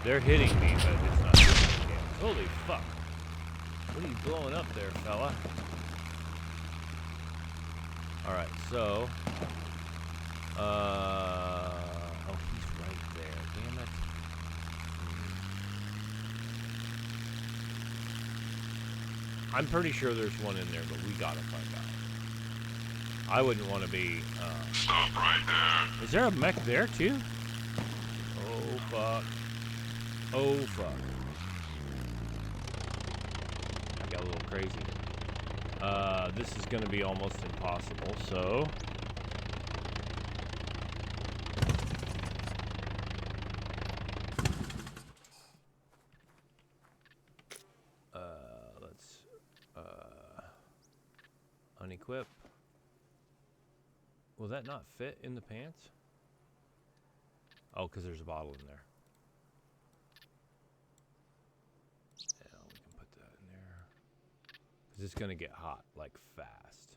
they're hitting me, but it's not doing any damage. Holy fuck. What are you blowing up there, fella? Alright, so oh, he's right there. Damn it. I'm pretty sure there's one in there, but we gotta find out. I wouldn't want to be Stop right there. Is there a mech there too? Oh fuck. Oh fuck. I got a little crazy. This is gonna be almost impossible, so let's unequip. Will that not fit in the pants? Oh, because there's a bottle in there. Yeah, we can put that in there. Because it's going to get hot, like, fast.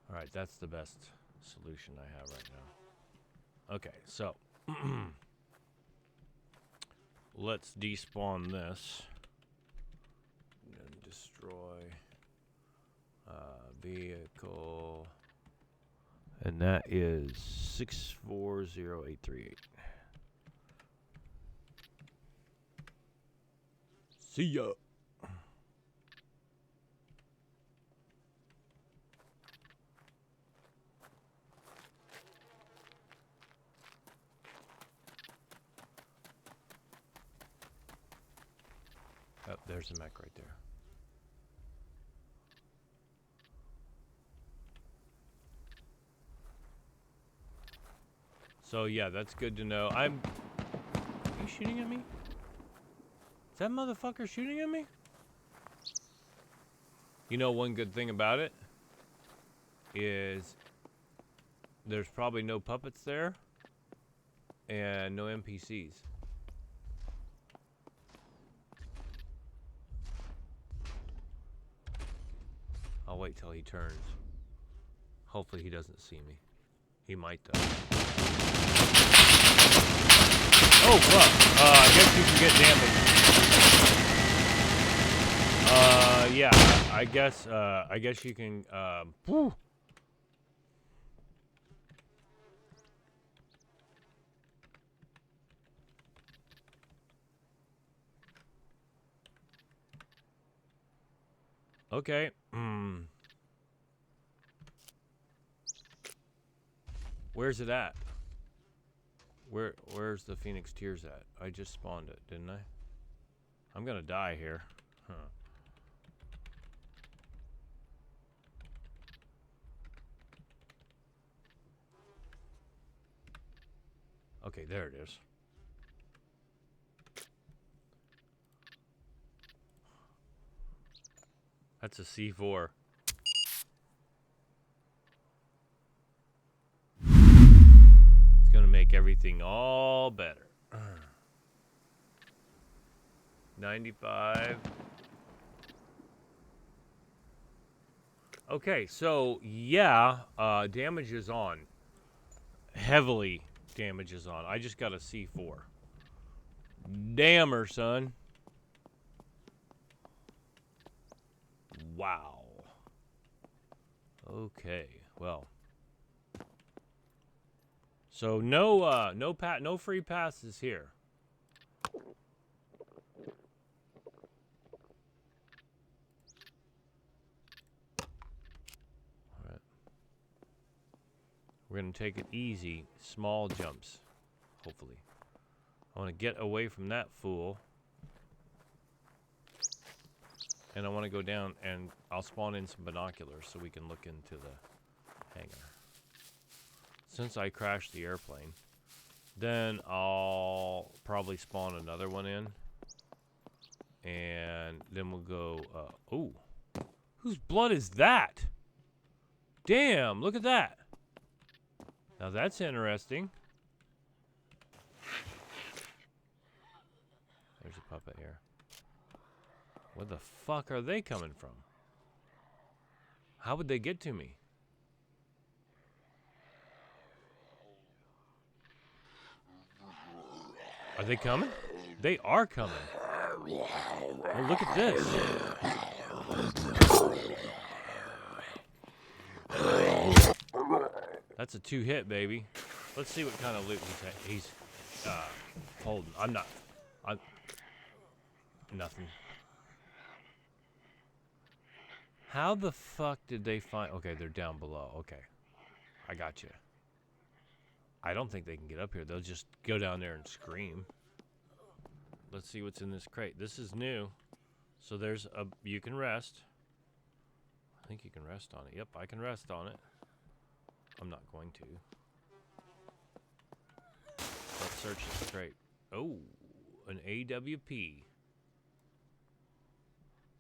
Alright, that's the best solution I have right now. Okay, so let's despawn this and destroy vehicle, and that is 640838. See ya. Oh, there's a mech right there. So yeah, that's good to know. Are you shooting at me? Is that motherfucker shooting at me? You know, one good thing about it is there's probably no puppets there and no NPCs. I'll wait till he turns. Hopefully he doesn't see me. He might though. Oh fuck! I guess you can get damage. Yeah. I guess you can. Whew. Okay. Where's it at? Where's the Phoenix Tears at? I just spawned it, didn't I? I'm gonna die here. Huh. Okay, there it is. That's a C4. It's gonna make everything all better. 95. Okay, so yeah, damage is on. Heavily damage is on. I just got a C4. Dammer, son. Wow. Okay, well. So no free passes here. Alright. We're gonna take it easy, small jumps, hopefully. I wanna get away from that fool. And I want to go down and I'll spawn in some binoculars so we can look into the hangar. Since I crashed the airplane, then I'll probably spawn another one in. And then we'll go, oh, whose blood is that? Damn, look at that. Now that's interesting. There's a puppet here. Where the fuck are they coming from? How would they get to me? Are they coming? They are coming. Oh, look at this. That's a 2-hit, baby. Let's see what kind of loot he's holding. I'm nothing. How the fuck did they find... Okay, they're down below. Okay. I got you. I don't think they can get up here. They'll just go down there and scream. Let's see what's in this crate. This is new. So there's a... You can rest. I think you can rest on it. Yep, I can rest on it. I'm not going to. Let's search this crate. Oh, an AWP.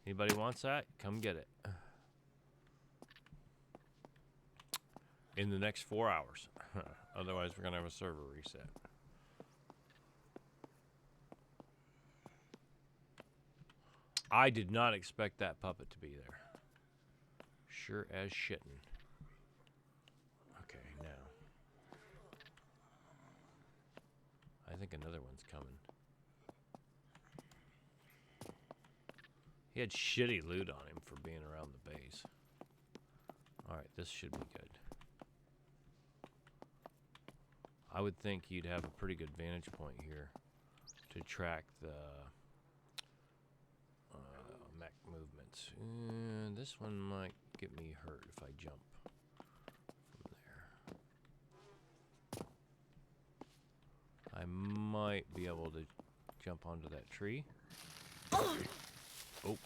Anybody wants that? Come get it. In the next 4 hours. Otherwise, we're going to have a server reset. I did not expect that puppet to be there. Sure as shittin'. Okay, now. I think another one's coming. He had shitty loot on him for being around the base. Alright, this should be good. I would think you'd have a pretty good vantage point here to track the mech movements. This one might get me hurt if I jump from there. I might be able to jump onto that tree. Oh.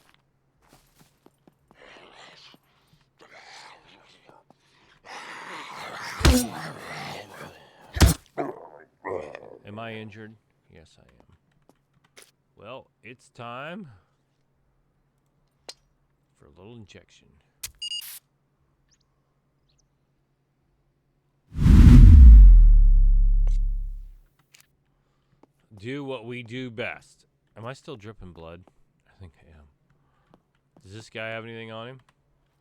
Am I injured? Yes, I am. Well, it's time for a little injection. Do what we do best. Am I still dripping blood? I think I am. Does this guy have anything on him?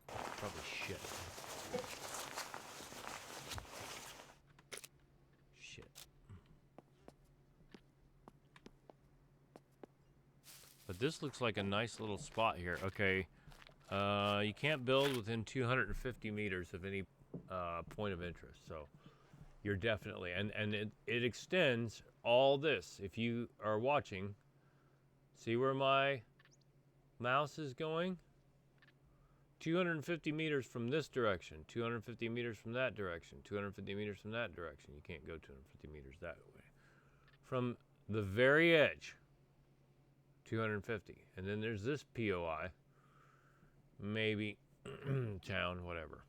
Probably shit. Shit. But this looks like a nice little spot here. Okay. You can't build within 250 meters of any point of interest. So you're definitely, and it extends all this. If you are watching, see where my mouse is going? 250 meters from this direction, 250 meters from that direction, 250 meters from that direction. You can't go 250 meters that way. From the very edge, 250. And then there's this POI, maybe town, whatever.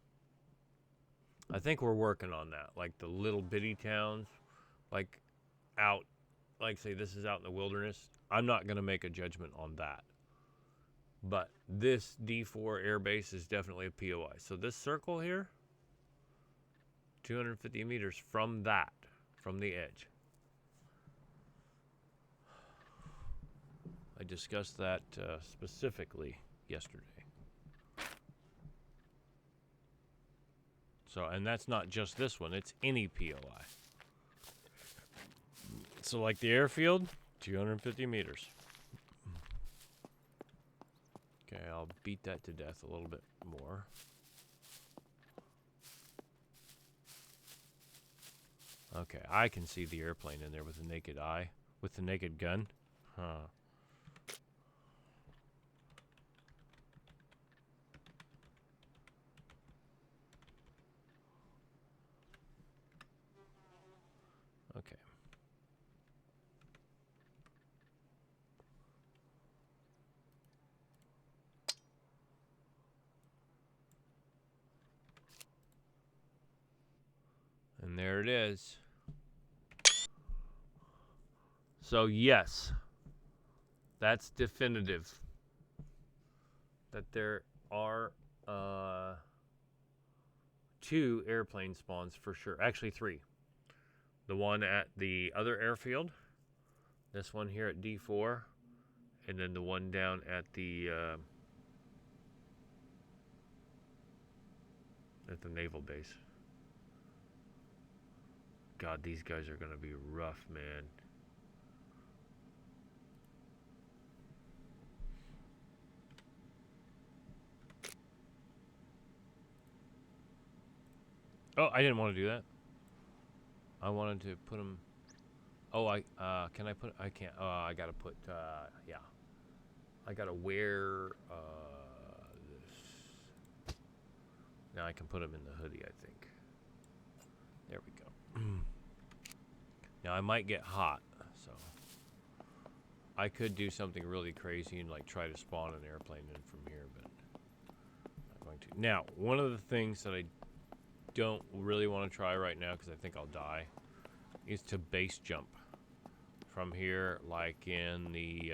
I think we're working on that. Like the little bitty towns, like out, like say this is out in the wilderness. I'm not going to make a judgment on that. But this D4 air base is definitely a POI. So this circle here, 250 meters from that, from the edge. I discussed that specifically yesterday. So, and that's not just this one, it's any POI. So like the airfield, 250 meters. Okay, I'll beat that to death a little bit more. Okay, I can see the airplane in there with the naked eye, with the naked gun. Huh. Okay. And there it is. So yes, that's definitive that there are 2 airplane spawns for sure. Actually 3. The one at the other airfield, this one here at D4, and then the one down at the naval base. God, these guys are gonna be rough, man. Oh, I didn't want to do that. I wanted to put them. Oh, can I put? I can't. I gotta put. Yeah. I gotta wear this. Now I can put them in the hoodie, I think. There we go. Now I might get hot, so I could do something really crazy and like try to spawn an airplane in from here, but I'm not going to. Now, one of the things that I don't really want to try right now because I think I'll die is to base jump from here, like in the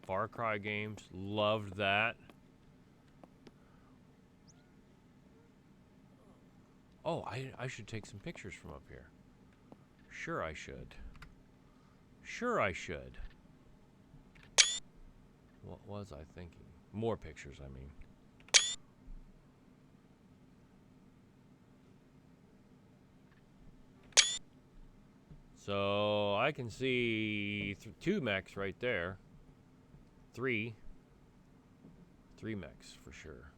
Far Cry games. Loved that. Oh, I should take some pictures from up here. Sure I should. Sure I should. What was I thinking? More pictures, I mean. So I can see 2 mechs right there. 3 mechs for sure.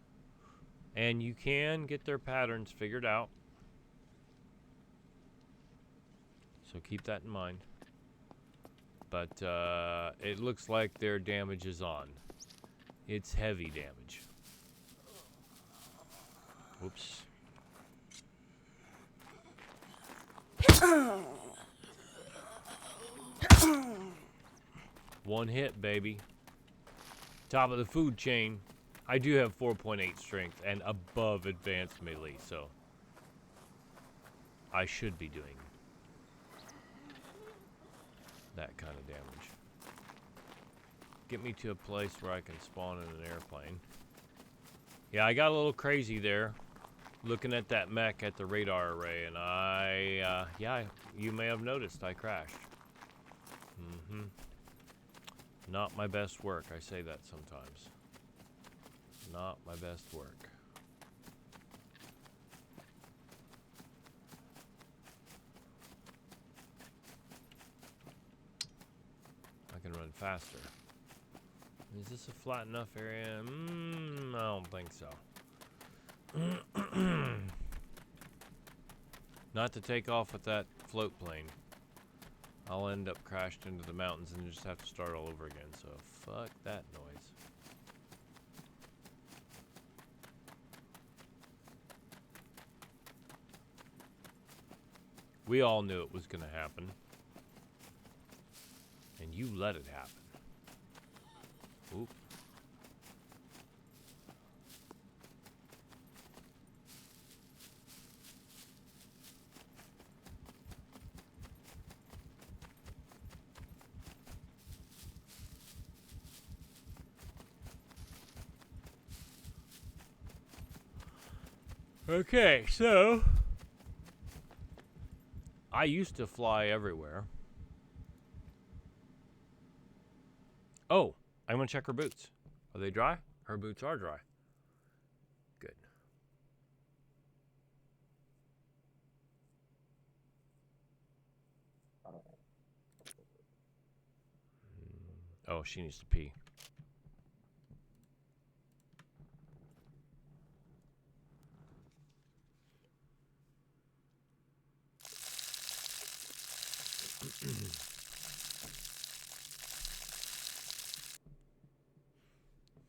And you can get their patterns figured out. So keep that in mind. But it looks like their damage is on. It's heavy damage. Whoops. One hit, baby. Top of the food chain. I do have 4.8 strength and above advanced melee, so I should be doing that kind of damage. Get me to a place where I can spawn in an airplane. Yeah, I got a little crazy there, looking at that mech at the radar array, and yeah, you may have noticed I crashed. Not my best work. I say that sometimes. Not my best work. I can run faster. Is this a flat enough area? I don't think so. Not to take off with that float plane. I'll end up crashed into the mountains and just have to start all over again, so fuck that noise. We all knew it was gonna happen. And you let it happen. Oop. Okay, so I used to fly everywhere. Oh, I'm gonna check her boots. Are they dry? Her boots are dry. Good. Oh, she needs to pee.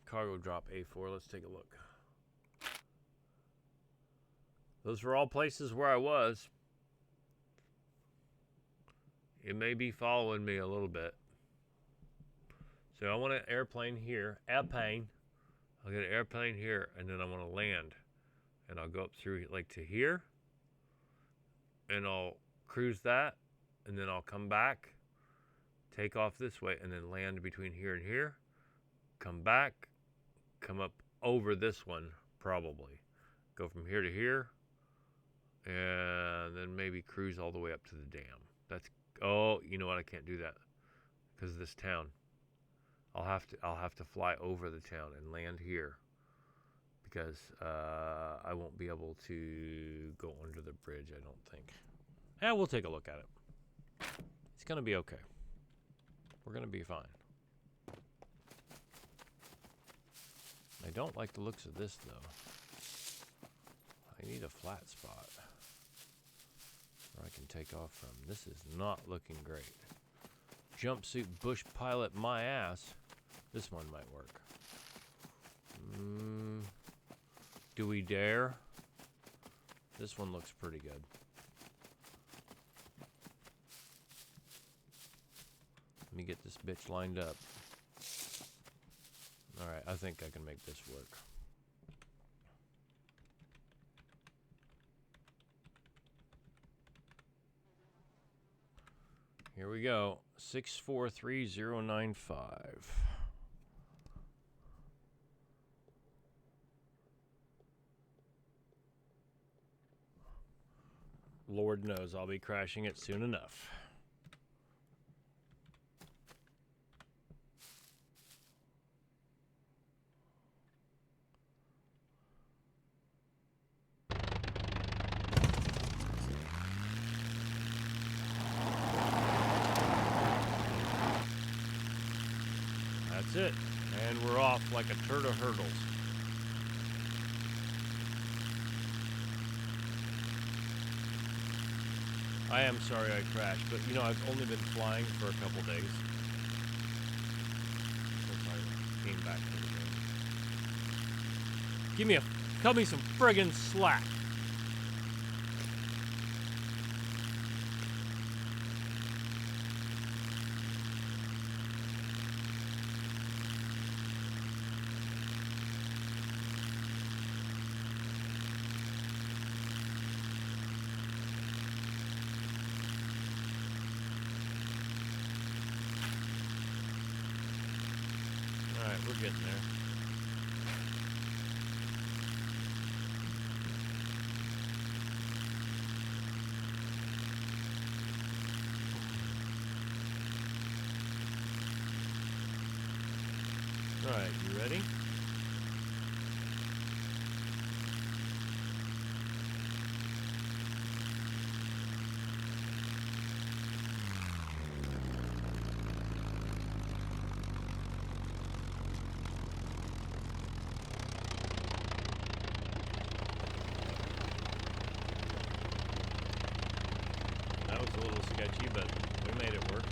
Cargo drop A4. Let's take a look. Those were all places where I was. It may be following me a little bit. So I want an airplane here. Airplane. I'll get an airplane here, and then I want to land. And I'll go up through like to here. And I'll cruise that. And then I'll come back. Take off this way, and then land between here and here. Come back. Come up over this one, probably. Go from here to here. And then maybe cruise all the way up to the dam. That's, oh, you know what? I can't do that because of this town. I'll have to fly over the town and land here because I won't be able to go under the bridge, I don't think. Yeah, we'll take a look at it. It's gonna be okay. We're gonna be fine. I don't like the looks of this though. I need a flat spot where I can take off from. This is not looking great. Jumpsuit bush pilot my ass. This one might work. Do we dare? This one looks pretty good. Let me get this bitch lined up. Alright, I think I can make this work. Here we go. 643095. Lord knows I'll be crashing it soon enough. That's it. And we're off like a turd of hurdles. I am sorry I crashed, but you know, I've only been flying for a couple days. Since I came back to the game. Cut me some friggin' slack. Alright, we're getting there. Alright, you ready? That was a little sketchy, but we made it work.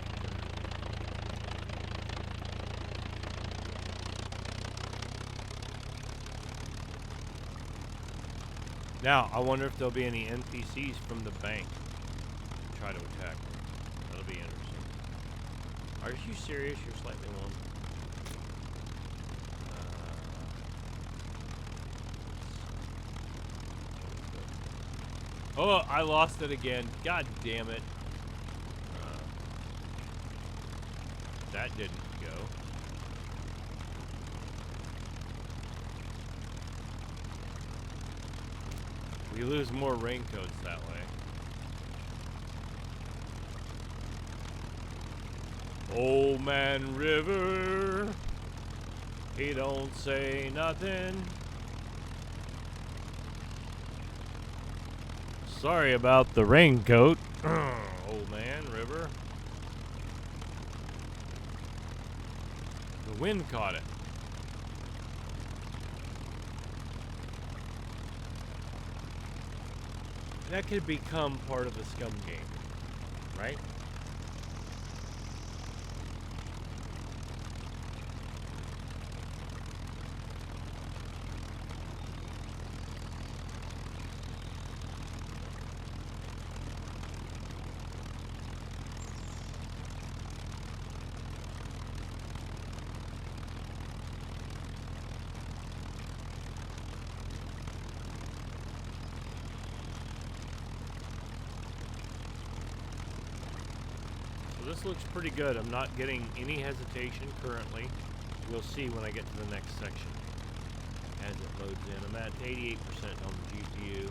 Now, I wonder if there'll be any NPCs from the bank to try to attack me. That'll be interesting. Are you serious? You're slightly warm. Oh, I lost it again. God damn it. That didn't go. We lose more raincoats that way. Old Man River, he don't say nothing. Sorry about the raincoat, Old Man River. The wind caught it. That could become part of the SCUM game, right? So this looks pretty good. I'm not getting any hesitation currently. We'll see when I get to the next section as it loads in. I'm at 88% on the GPU,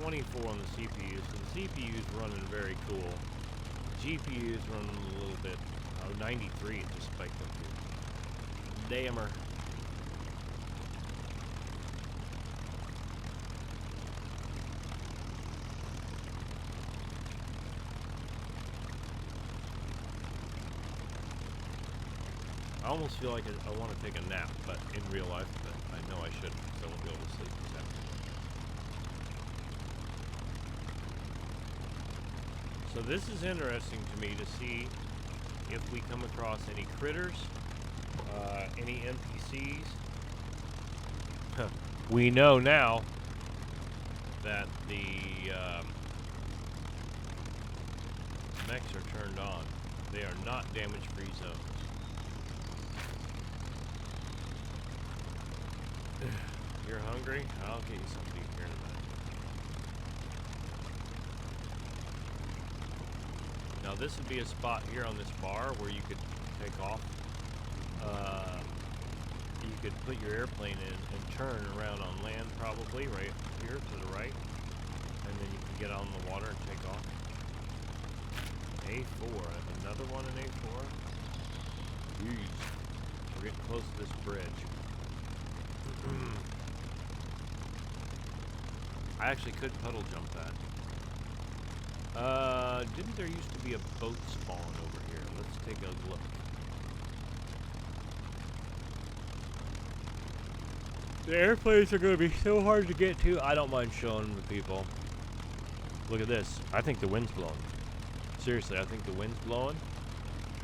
24 on the CPU. So the CPU is running very cool. The GPU is running a little bit. Oh, 93. It just spiked up here. Dammer. I almost feel like I want to take a nap, but in real life, but I know I shouldn't, so I won't be able to sleep this afternoon. So this is interesting to me to see if we come across any critters, any NPCs. We know now that the mechs are turned on. They are not damage-free zones. You're hungry? I'll get you something to eat here in a minute. Now this would be a spot here on this bar where you could take off. You could put your airplane in and turn around on land probably right here to the right. And then you can get on the water and take off. A4. I have another one in A4. Jeez. We're getting close to this bridge. I actually could puddle jump that. Didn't there used to be a boat spawn over here? Let's take a look. The airplanes are going to be so hard to get to. I don't mind showing them to people. Look at this. I think the wind's blowing. Seriously, I think the wind's blowing,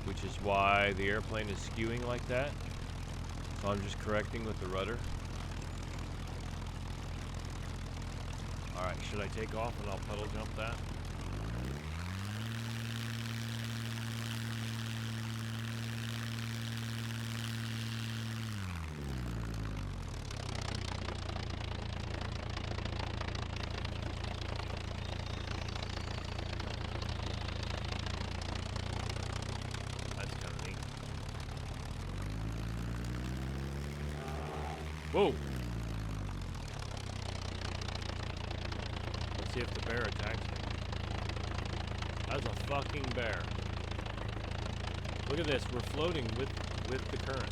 which is why the airplane is skewing like that. So I'm just correcting with the rudder. Alright, should I take off and I'll puddle jump that? That's kind of neat. Whoa! Let's see if the bear attacks me. That's a fucking bear. Look at this, we're floating with the current.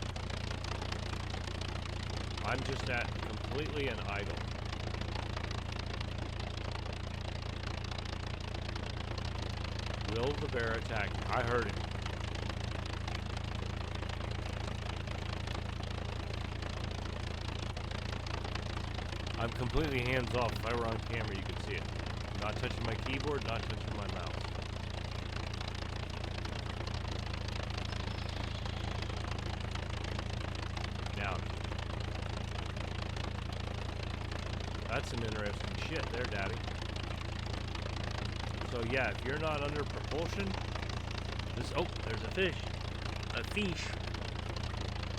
I'm just at completely an idle. Will the bear attack me? I heard it. I'm completely hands off. If I were on camera, you could see it. Not touching my keyboard, not touching my mouse. Now, that's some interesting shit there, Daddy. So yeah, if you're not under propulsion, this, oh, there's a fish. A fish.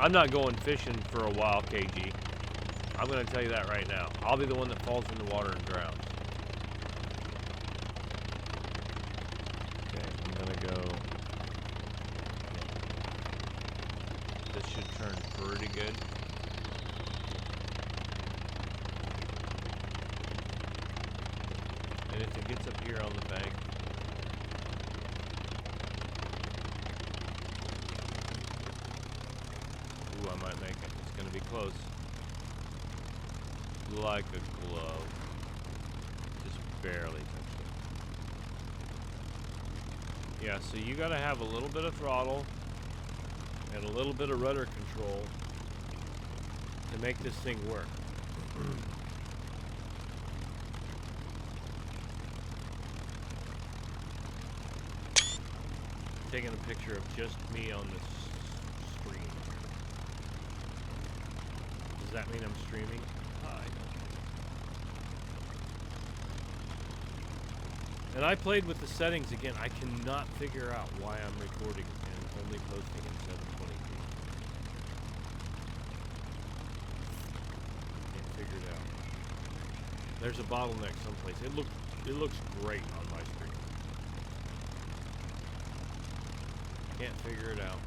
I'm not going fishing for a while, KG. I'm going to tell you that right now. I'll be the one that falls in the water and drowns. Okay, I'm going to go. This should turn pretty good. And if it gets up here on the bank, ooh, I might make it. It's going to be close. Like a glove. Just barely touched it. Yeah, so you gotta have a little bit of throttle and a little bit of rudder control to make this thing work. Taking a picture of just me on this screen. Does that mean I'm streaming? And I played with the settings again. I cannot figure out why I'm recording and only posting in 720p. Can't figure it out. There's a bottleneck someplace. It looks great on my screen. Can't figure it out.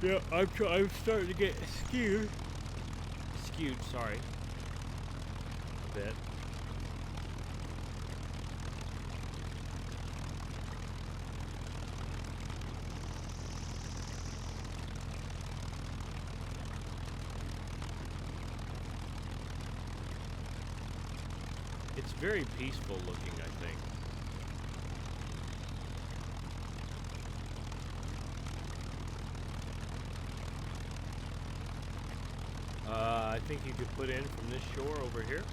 Yeah, I'm starting to get skewed, sorry, a bit. It's very peaceful looking, I think. I think you could put in from this shore over here,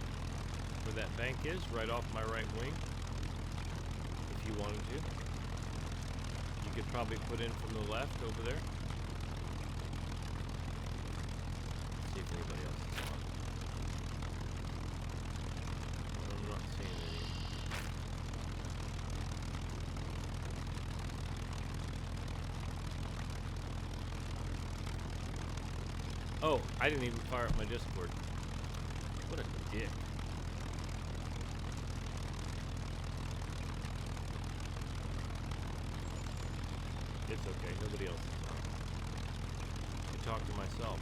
where that bank is, right off my right wing, if you wanted to. You could probably put in from the left over there. See if anybody else is on. I'm not seeing any. Oh, I didn't even fire up my Discord. What a dick. It's okay, nobody else is on. I talk to myself.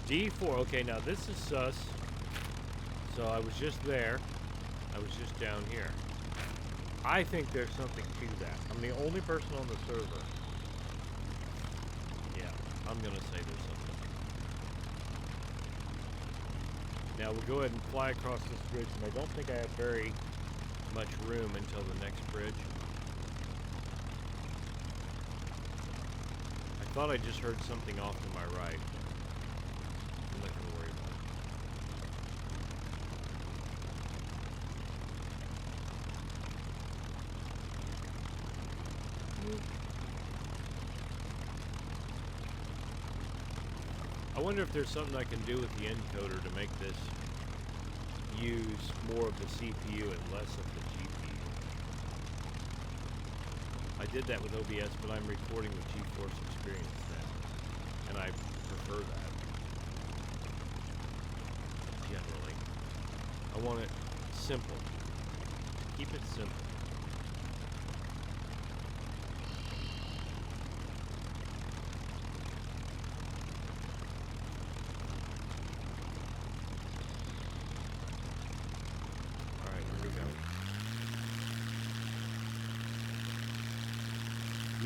D4, okay, now this is sus. So I was just there. I was just down here. I think there's something to that. I'm the only person on the server. I'm going to say there's something. Now we'll go ahead and fly across this bridge, and I don't think I have very much room until the next bridge. I thought I just heard something off to my right. I'm not going to worry about it. I wonder if there's something I can do with the encoder to make this use more of the CPU and less of the GPU. I did that with OBS, but I'm recording with GeForce Experience now, and I prefer that, generally. I want it simple. Keep it simple.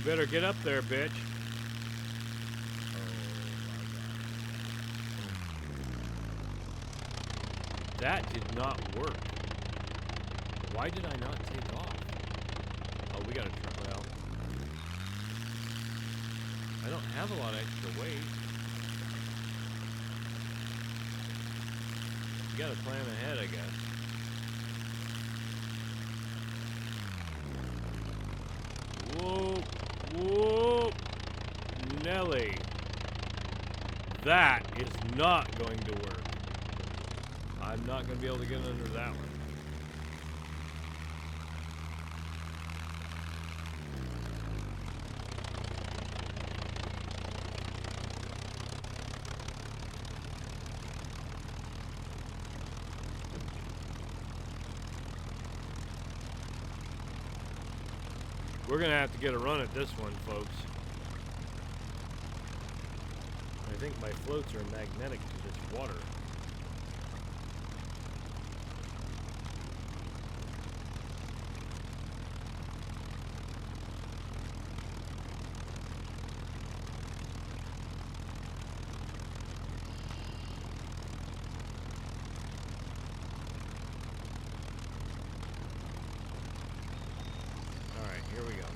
better get up there, bitch. That did not work. Why did I not take off? Oh, we gotta try. Well, I don't have a lot of extra weight. You gotta plan ahead, I guess. Whoop, whoop, Nelly. That is not going to work. I'm not going to be able to get under that one. We're going to have to get a run at this one, folks. I think my floats are magnetic to this water. Here we go.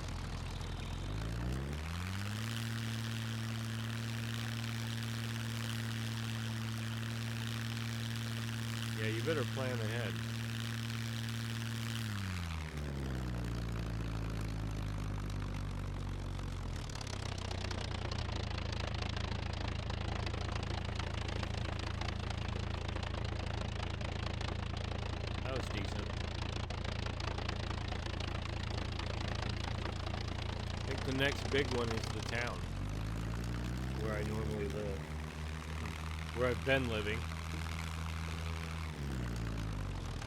Yeah, you better plan ahead. That was decent. I think the next big one is the town where I normally live, where I've been living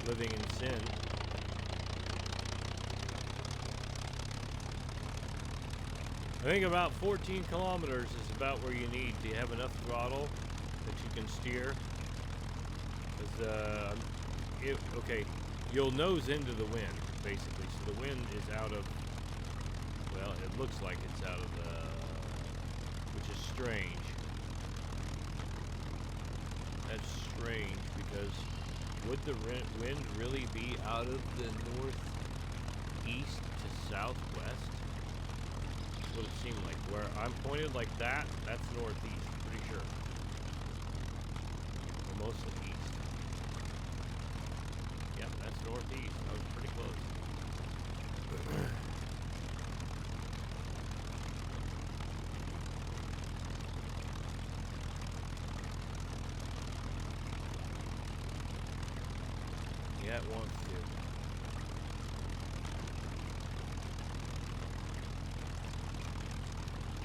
in sin. I think about 14 kilometers is about where you need to have enough throttle that you can steer. Okay, you'll nose into the wind, basically. So the wind is out of, well, it looks like it's out of the, which is strange. That's strange because would the wind really be out of the northeast to southwest? That's what it seemed like. Where I'm pointed like that, that's northeast, pretty sure. Or mostly east. Yep, that's northeast. I was pretty close. Yeah, it wants to.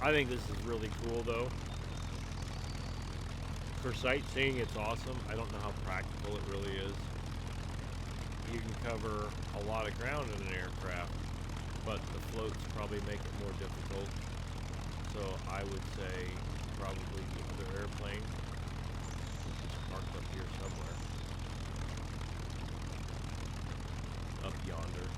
I think this is really cool, though. For sightseeing, it's awesome. I don't know how practical it really is. You can cover a lot of ground in an aircraft, but the floats probably make it more difficult. So I would say probably the other airplane, which is parked up here somewhere. Up yonder.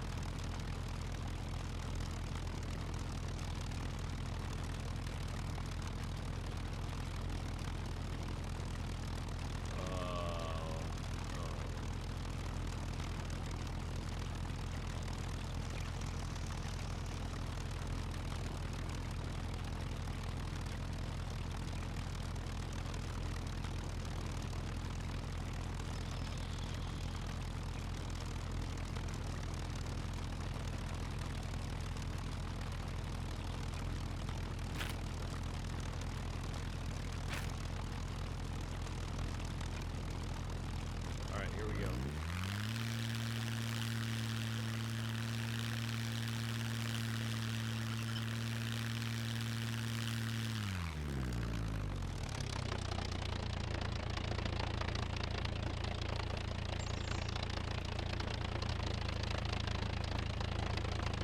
Alright, here we go.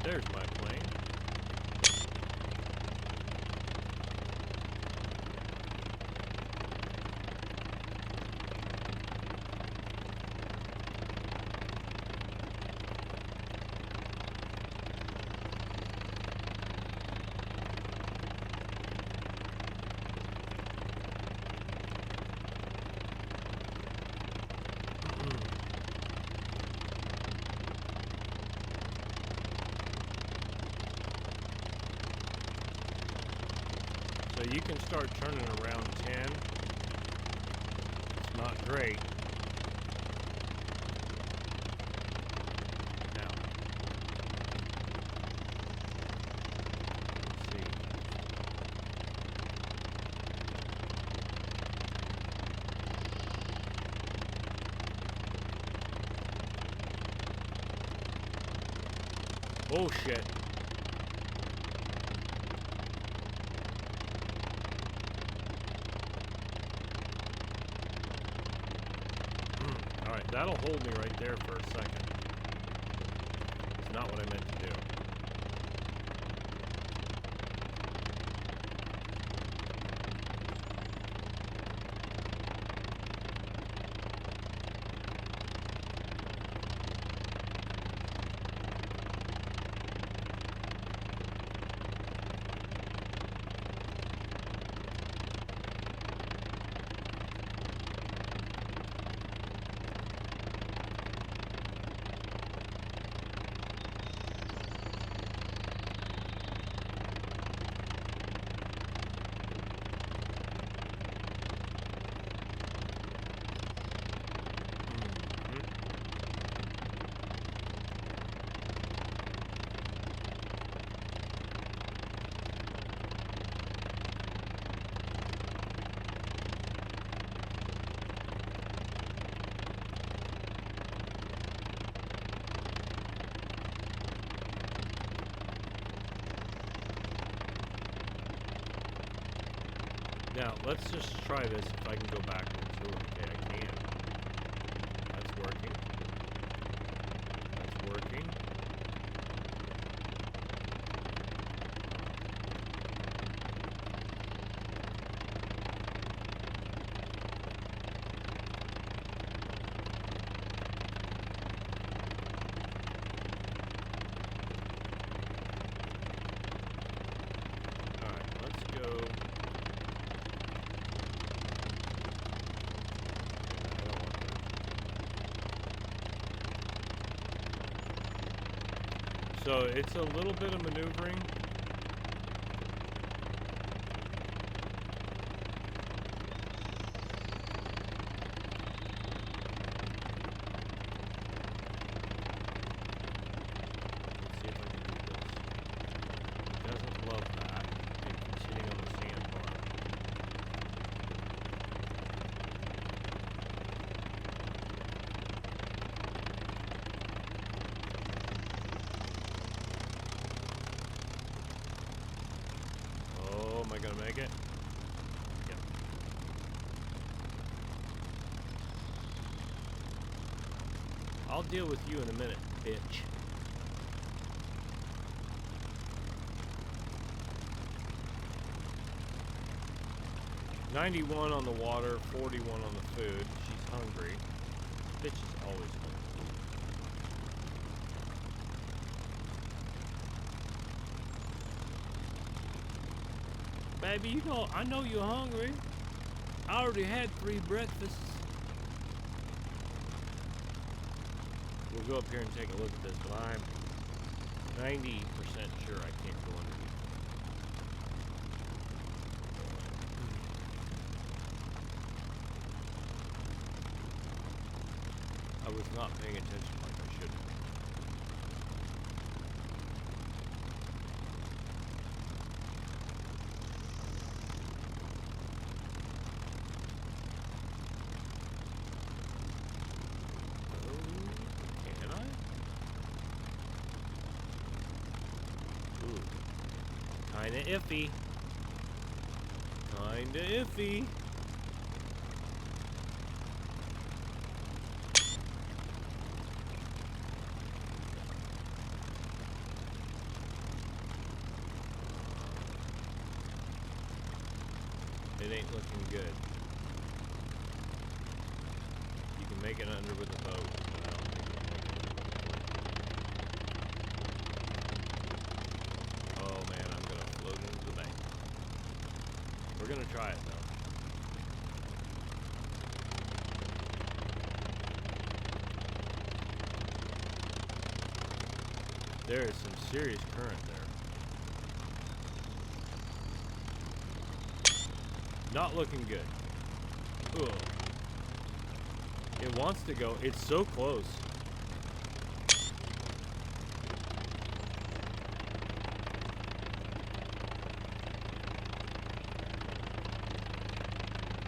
There's my plane. You can start turning around 10. It's not great. Now, let's see. Oh shit. Alright, that'll hold me right there for a second. It's not what I meant to do. Now, let's just try this if I can go backwards. Oh, okay, I can. That's working. That's working. Alright, let's go. So it's a little bit of maneuvering. Let's see if I can do this. It doesn't love that. It keeps hitting on the sandbar. Am I gonna make it? Yep. I'll deal with you in a minute, bitch. $91 on the water, $41 on the food. She's hungry. Bitch is always hungry. Baby, you know, I know you're hungry. I already had 3 breakfasts. We'll go up here and take a look at this, but I'm 90% sure I can't go underneath. I was not paying attention like I should have. Kinda iffy. Kinda iffy. It ain't looking good. You can make it under with a boat, but I don't think you can make it under with a boat. Oh man, I'm gonna float into the bank. We're gonna try it though. There is some serious current there. Not looking good. Ugh. It wants to go. It's so close.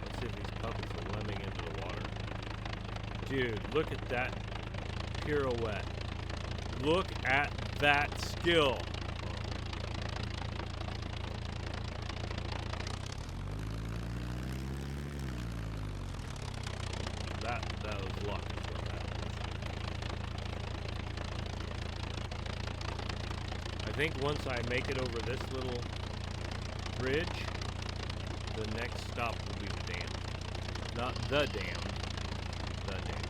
Let's see if these puppets are lemming into the water. Dude, look at that pirouette. Look at that skill. That was luck. Is what that was. I think once I make it over this little bridge, the next stop will be the dam. Not the dam. The dam.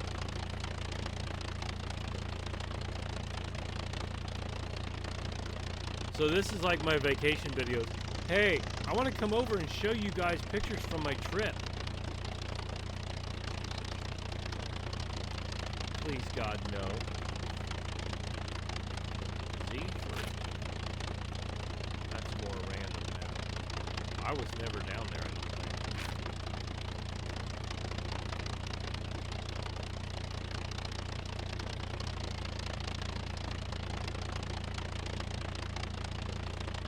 So this is like my vacation videos. Hey, I want to come over and show you guys pictures from my trip. Please, God, no. Z3. That's more random now. I was never down there, I don't think.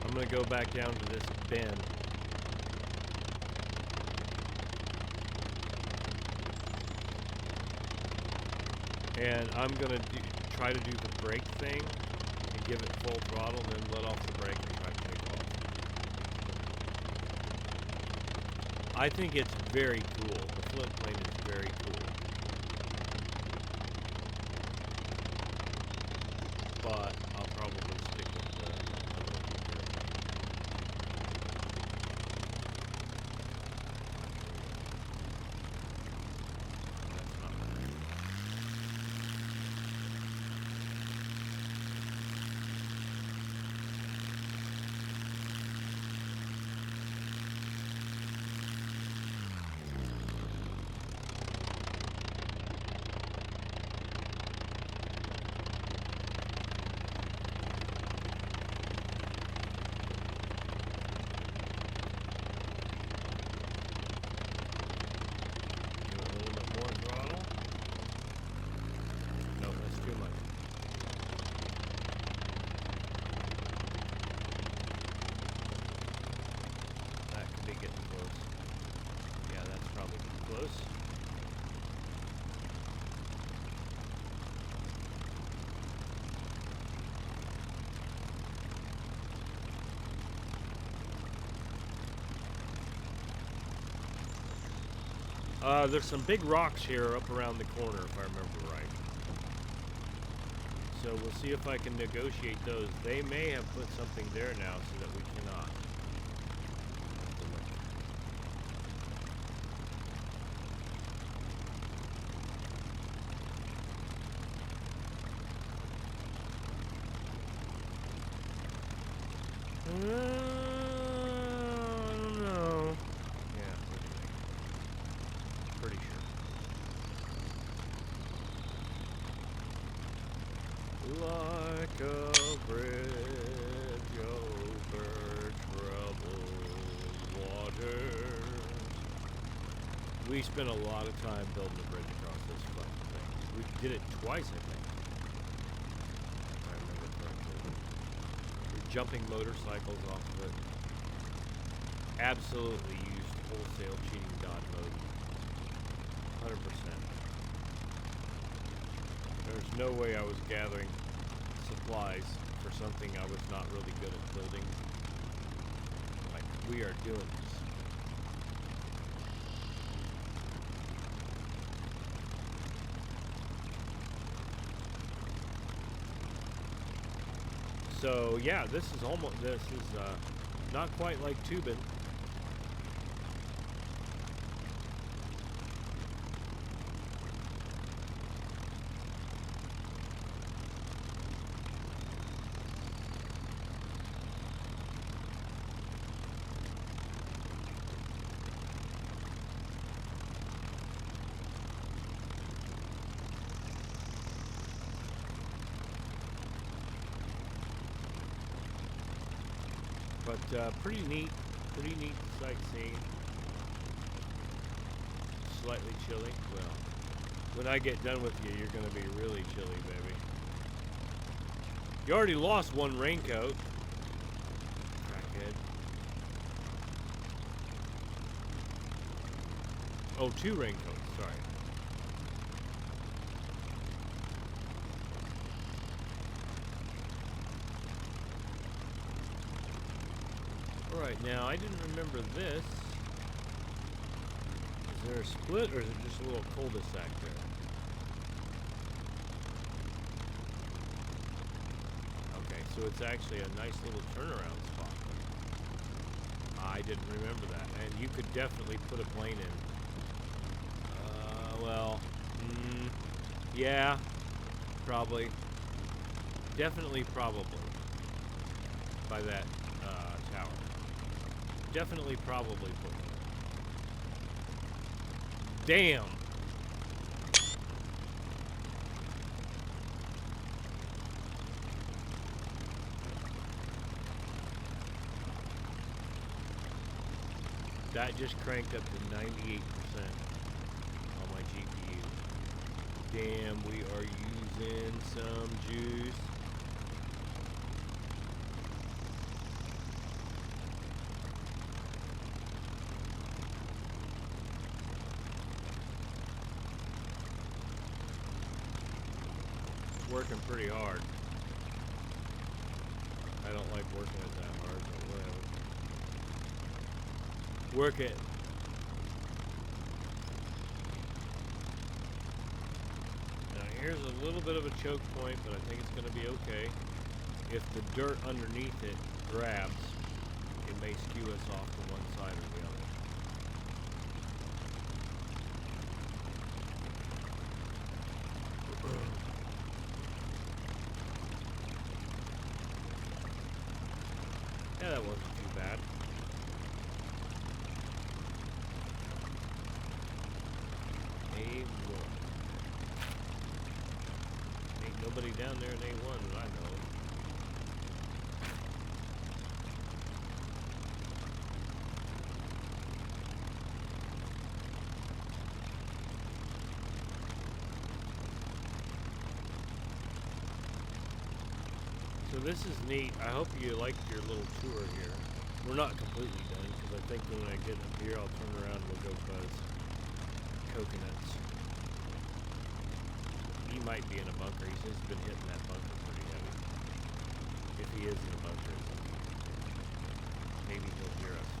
I'm gonna go back down to this bend. And I'm gonna try to do the brake thing and give it full throttle, then let off the brake and try to take off. I think it's very cool. The floatplane is very cool. But I'll probably stick with the other airplane. That's not bad. There's some big rocks here up around the corner, if I remember right. So we'll see if I can negotiate those. They may have put something there now so that we cannot. I don't know. Yeah, pretty sure. Like a bridge over troubled waters. We spent a lot of time building a bridge across this fucking thing. We did it twice, I think. If I remember correctly. We're jumping motorcycles off of it. Absolutely used wholesale cheating God mode. 100%. There's no way I was gathering supplies for something I was not really good at building. Like, we are doing this. So yeah, this is not quite like tubing. But pretty neat sightseeing. slightly chilly? Well, when I get done with you, you're going to be really chilly, baby. You already lost one raincoat. Crackhead. Oh, 2 raincoats, sorry. Alright, now I didn't remember this. Is there a split or is it just a little cul-de-sac there? Okay, so it's actually a nice little turnaround spot. I didn't remember that. And you could definitely put a plane in. Yeah, probably. Definitely probably. By that tower. Definitely probably put one. Damn! That just cranked up to 98% on my GPU. Damn, we are using some juice. Working pretty hard. I don't like working it that hard, but whatever. Work it. Now here's a little bit of a choke point, but I think it's going to be okay. If the dirt underneath it grabs, it may skew us off to one side or the other. Yeah, that wasn't too bad. A1. Ain't nobody down there in A1 that I know of. So this is neat. I hope you liked your little tour here. We're not completely done, because I think when I get up here, I'll turn around and we'll go buzz coconuts. He might be in a bunker. He says he's been hitting that bunker pretty heavy. If he is in a bunker, maybe he'll hear us.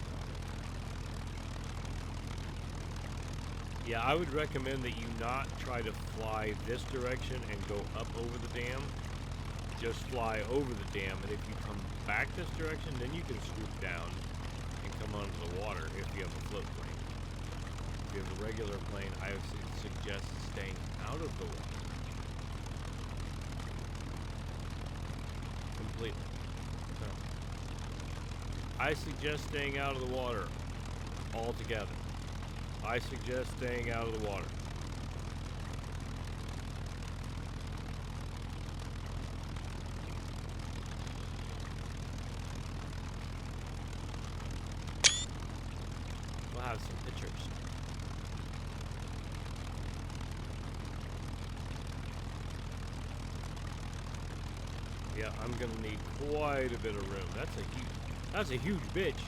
Yeah, I would recommend that you not try to fly this direction and go up over the dam. Just fly over the dam, and if you come back this direction, then you can swoop down and come onto the water if you have a float plane. If you have a regular plane, I would suggest staying out of the water. Completely. So, I suggest staying out of the water altogether. I suggest staying out of the water. We'll have some pictures. Yeah, I'm gonna need quite a bit of room. That's a huge bitch.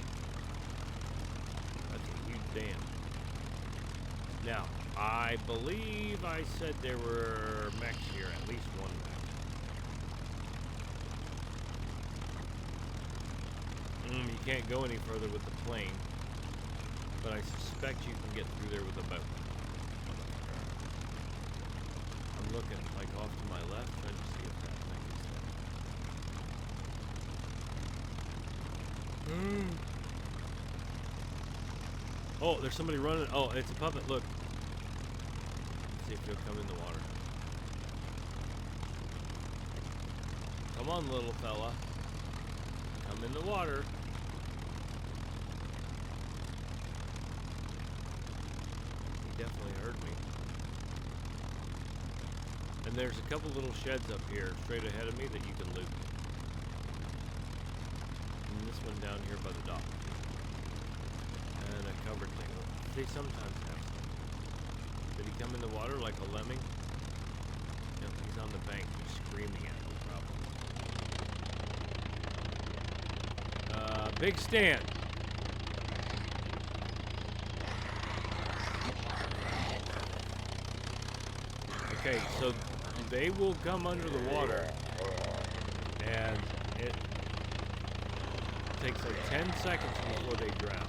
That's a huge dam. Now, I believe I said there were mechs here, at least one mech. You can't go any further with the plane, but I suspect you can get through there with a boat. I'm looking like off to my left, trying to see if that thing is there. Oh, there's somebody running. Oh, it's a puppet. Look. Let's see if he'll come in the water. Come on, little fella. Come in the water. He definitely heard me. And there's a couple little sheds up here straight ahead of me that you can loot. And this one down here by the dock. And a covered thing. They sometimes have some. Did he come in the water like a lemming? No, he's on the bank. He's screaming at me, probably. Big stand. Okay, so they will come under the water, and it takes like 10 seconds before they drown.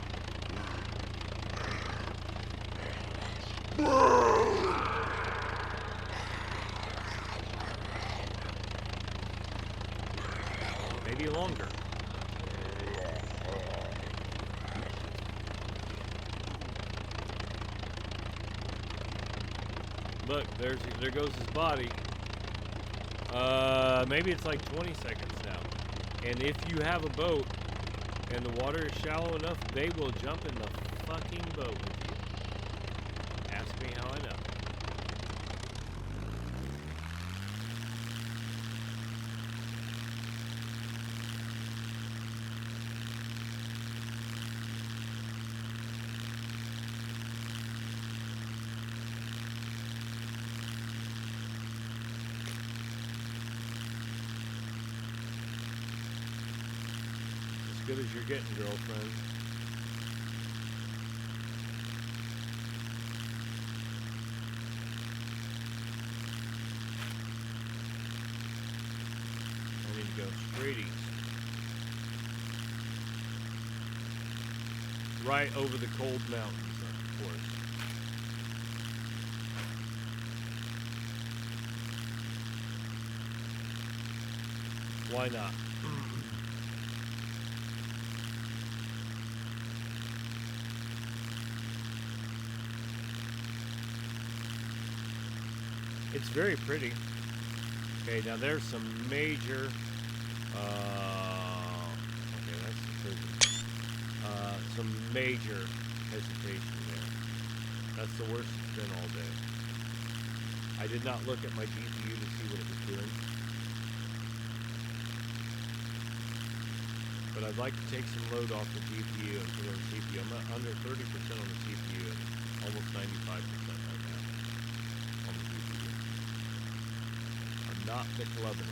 Maybe longer. Look, there goes his body. Maybe it's like 20 seconds now. And if you have a boat and the water is shallow enough, they will jump in the fucking boat with you. Ask me how I know. As good as you're getting, girlfriend. I need to go straight east. Right over the cold mountains, of course. Why not? It's very pretty. Okay, now there's some major, okay, that's the prison. Some major hesitation there. That's the worst it's been all day. I did not look at my GPU to see what it was doing. But I'd like to take some load off the GPU and put it on the CPU. I'm at under 30% on the CPU and almost 95% right now on the GPU. I'm not McLovin it.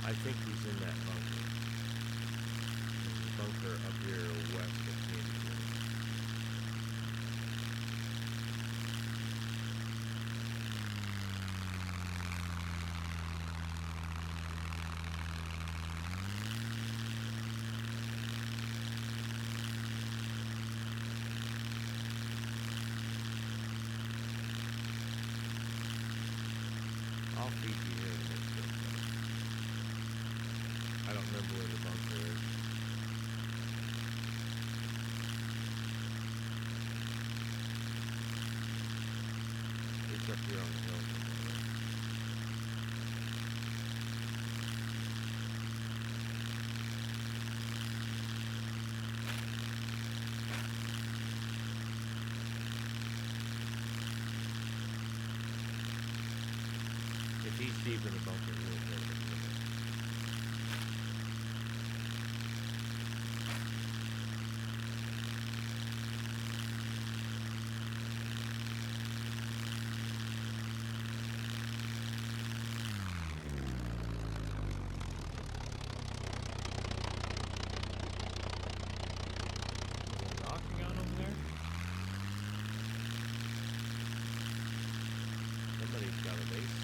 I think he's in that bunker. There's a bunker up here west of Candy Cane. I'll feed you here in a minute. I don't remember where the bunker is. It's up here on the hill somewhere. If he's deep in the bunker, we'll build it. Knocking on over there? Somebody's got a base.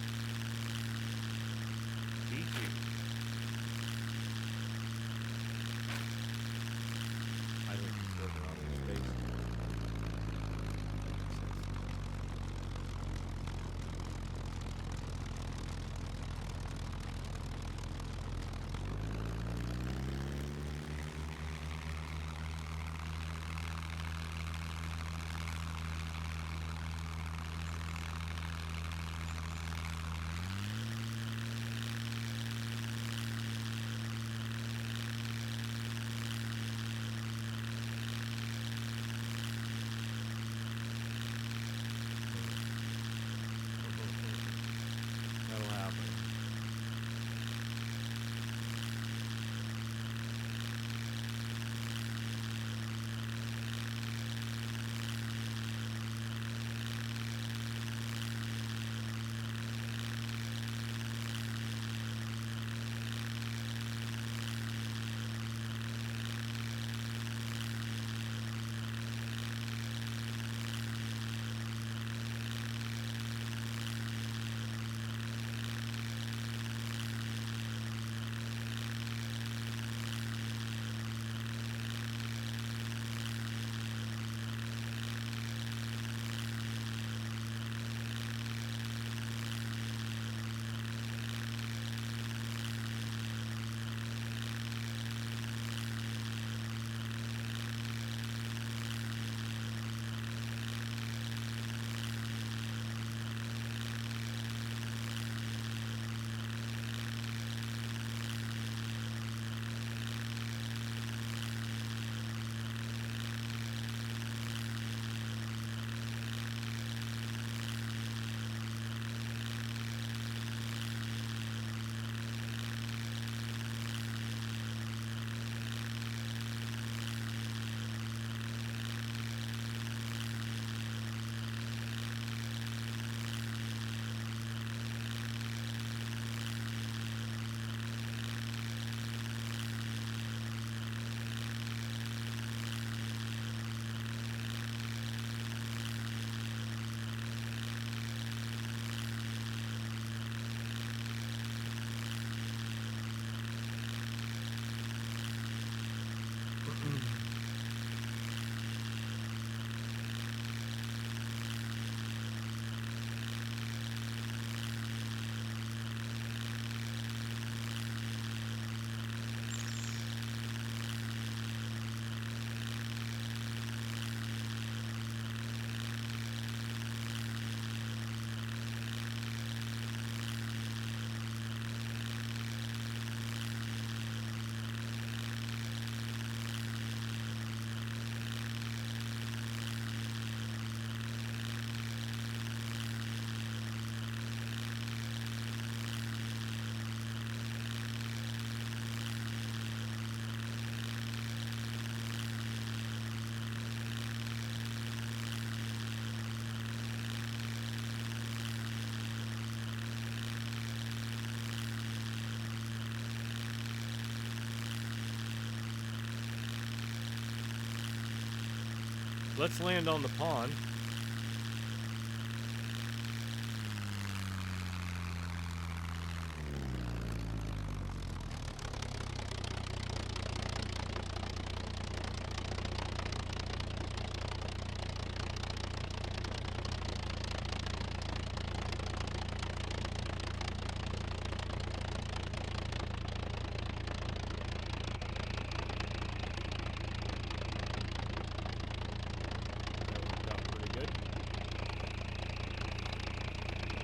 let's land on the pond.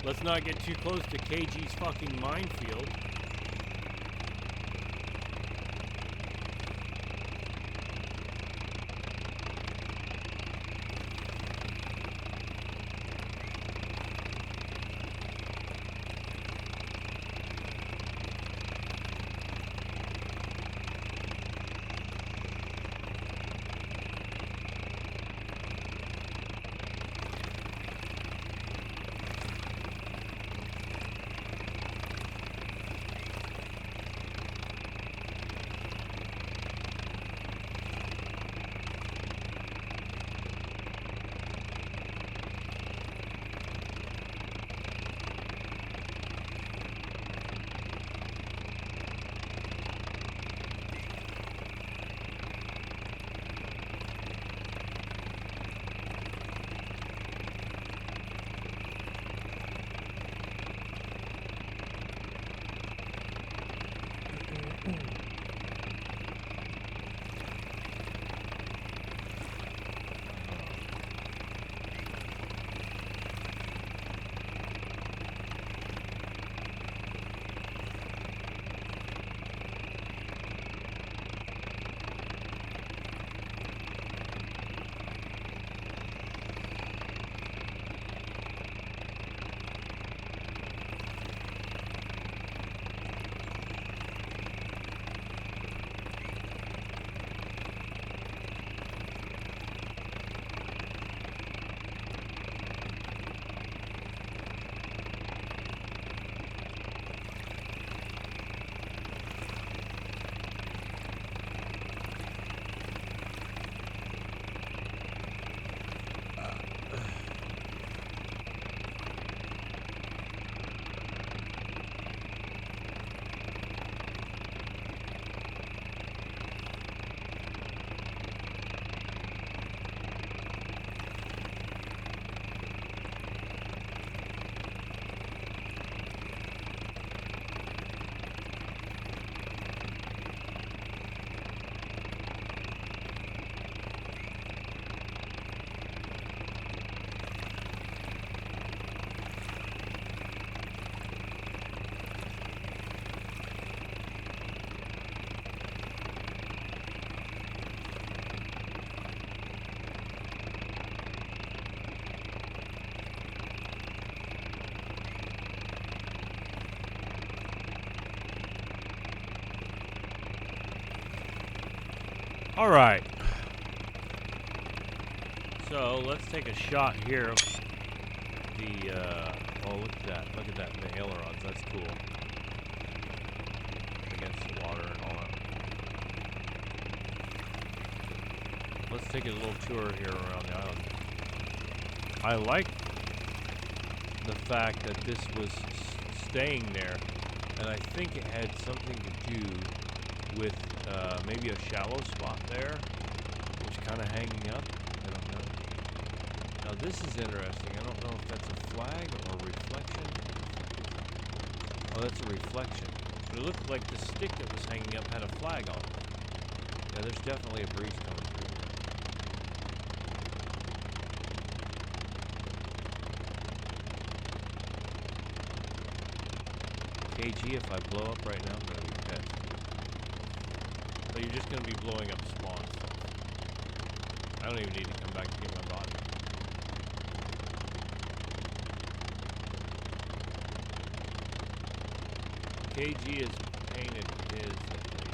Let's not get too close to KG's fucking minefield. All right. So let's take a shot here of the, oh, look at that. Look at that, the ailerons. That's cool. Against the water and all that. Let's take a little tour here around the island. I like the fact that this was staying there, and I think it had something to do with maybe a shallow spot there, which kind of hanging up. I don't know. Now this is interesting. I don't know if that's a flag or reflection. Oh, that's a reflection. But it looked like the stick that was hanging up had a flag on it. Yeah, there's definitely a breeze coming through here. KG, if I blow up right now, I'm going to be pissed. But you're just going to be blowing up spawn stuff. I don't even need to come back to get my body. KG has painted his, I think.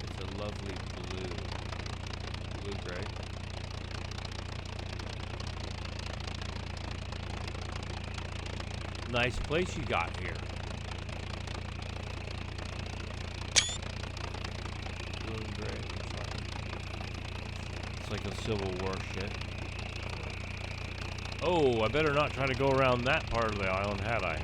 It's a lovely blue. Blue-gray. Nice place you got here. Blue and gray. looks like a Civil War shit. Oh, I better not try to go around that part of the island, had I?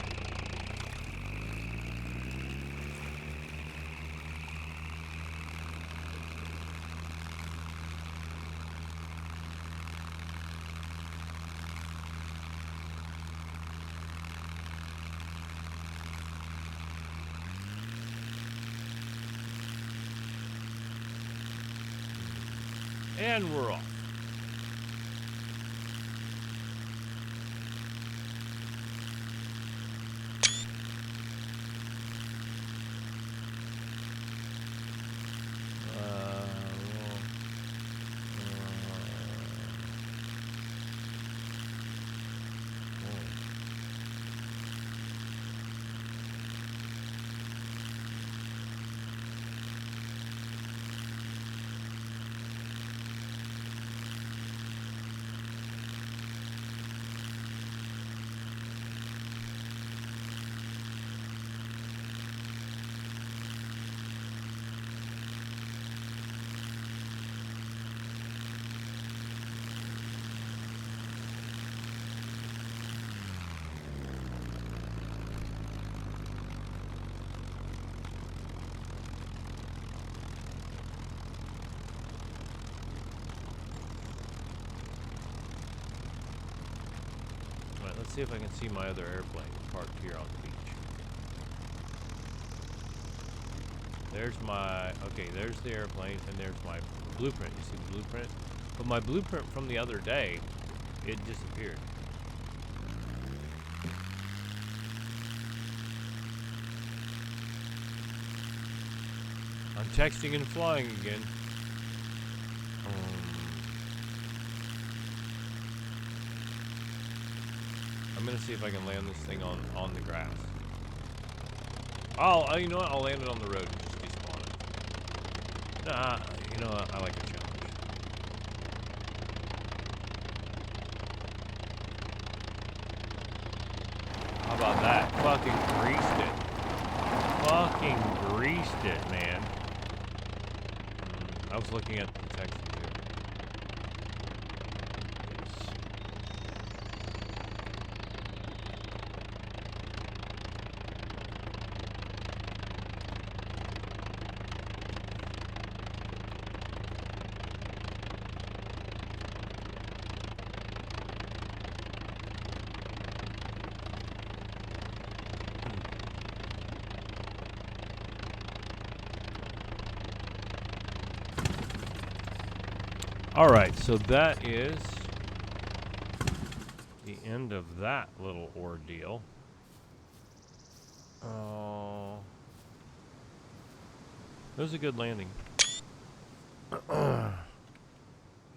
And we're off. Let's see if I can see my other airplane parked here on the beach. There's my, okay, there's the airplane, and there's my blueprint. You see the blueprint? But my blueprint from the other day, it disappeared. I'm texting and flying again. I'm gonna see if I can land this thing on the grass. Oh, you know what? I'll land it on the road and just despawn it. Nah, you know what? I like a challenge. How about that? Fucking greased it, man. I was looking at the text too. Alright, so that is the end of that little ordeal. It was a good landing. And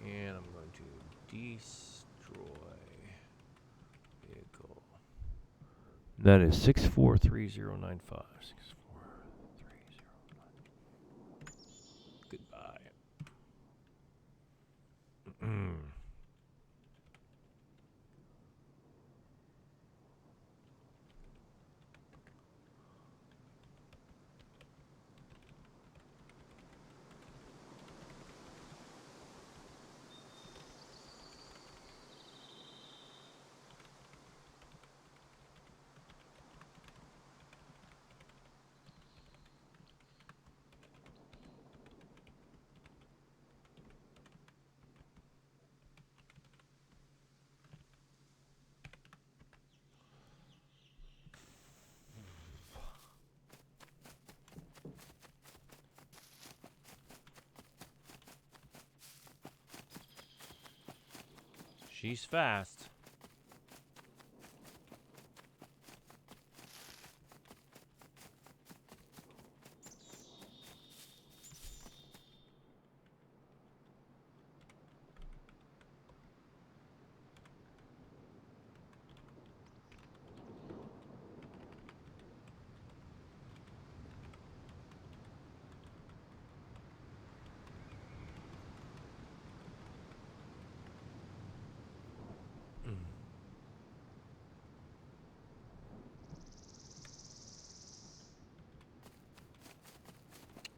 I'm going to destroy vehicle. That is 643095. 643095. Goodbye. She's fast.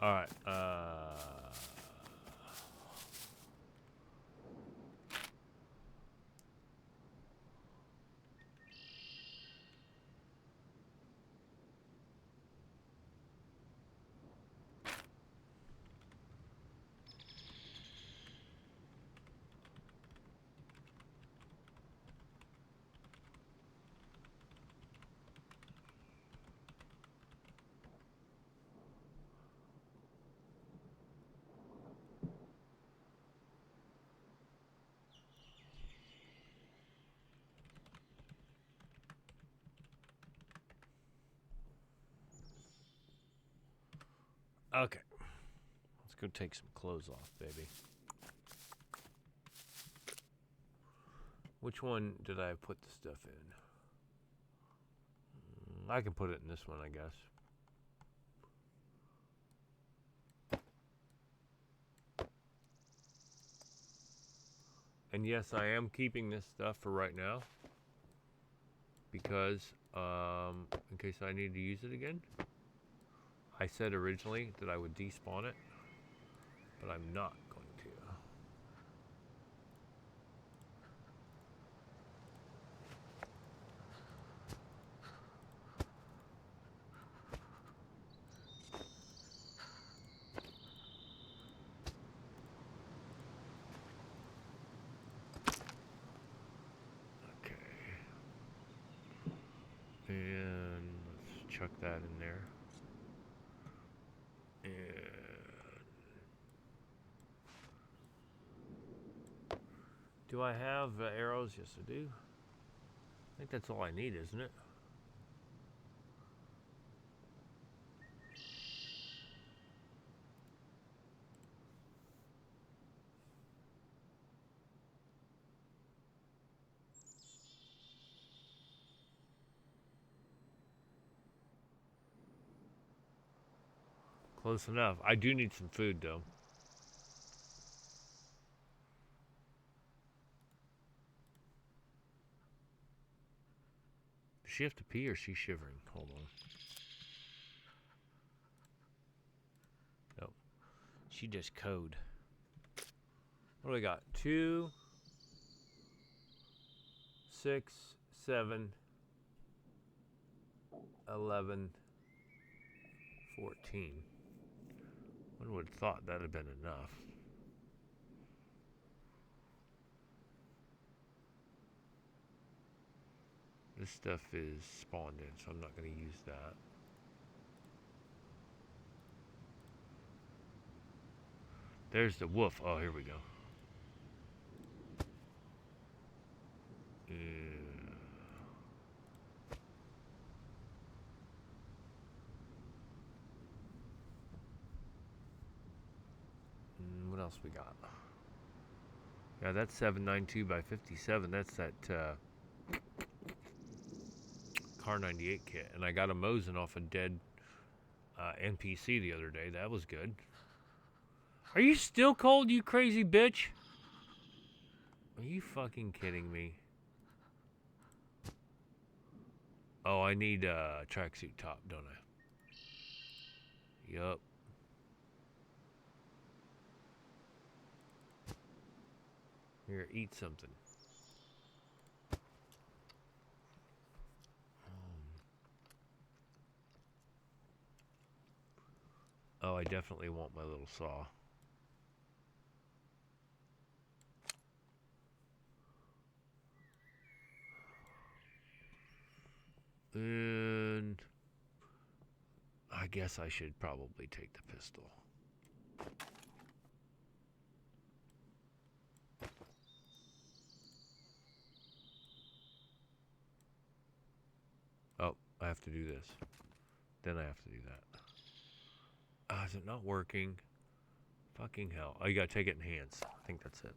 All right. Okay. Let's go take some clothes off, baby. Which one did I put the stuff in? I can put it in this one, I guess. And yes, I am keeping this stuff for right now. Because, in case I need to use it again. I said originally that I would despawn it. But I'm not going to. And let's chuck that in there. And do I have arrows? Yes, I do. I think that's all I need, isn't it? Close enough. I do need some food, though. Does she have to pee or is she shivering? Hold on. Nope. She just code. What do we got? 2, 6, 7, 11, 14. One would have thought that'd have been enough. This stuff is spawned in, so I'm not going to use that. There's the wolf. Oh, here we go. What else we got? Yeah, that's 792 by 57. That's that Car 98 kit. And I got a Mosin off a dead NPC the other day. That was good. Are you still cold, you crazy bitch? Are you fucking kidding me? Oh, I need a tracksuit top, don't I? Yup. Here, eat something. Oh, I definitely want my little saw. And I guess I should probably take the pistol. Oh, I have to do this. Then I have to do that. Is it not working? Fucking hell. Oh, you gotta take it in hands. I think that's it.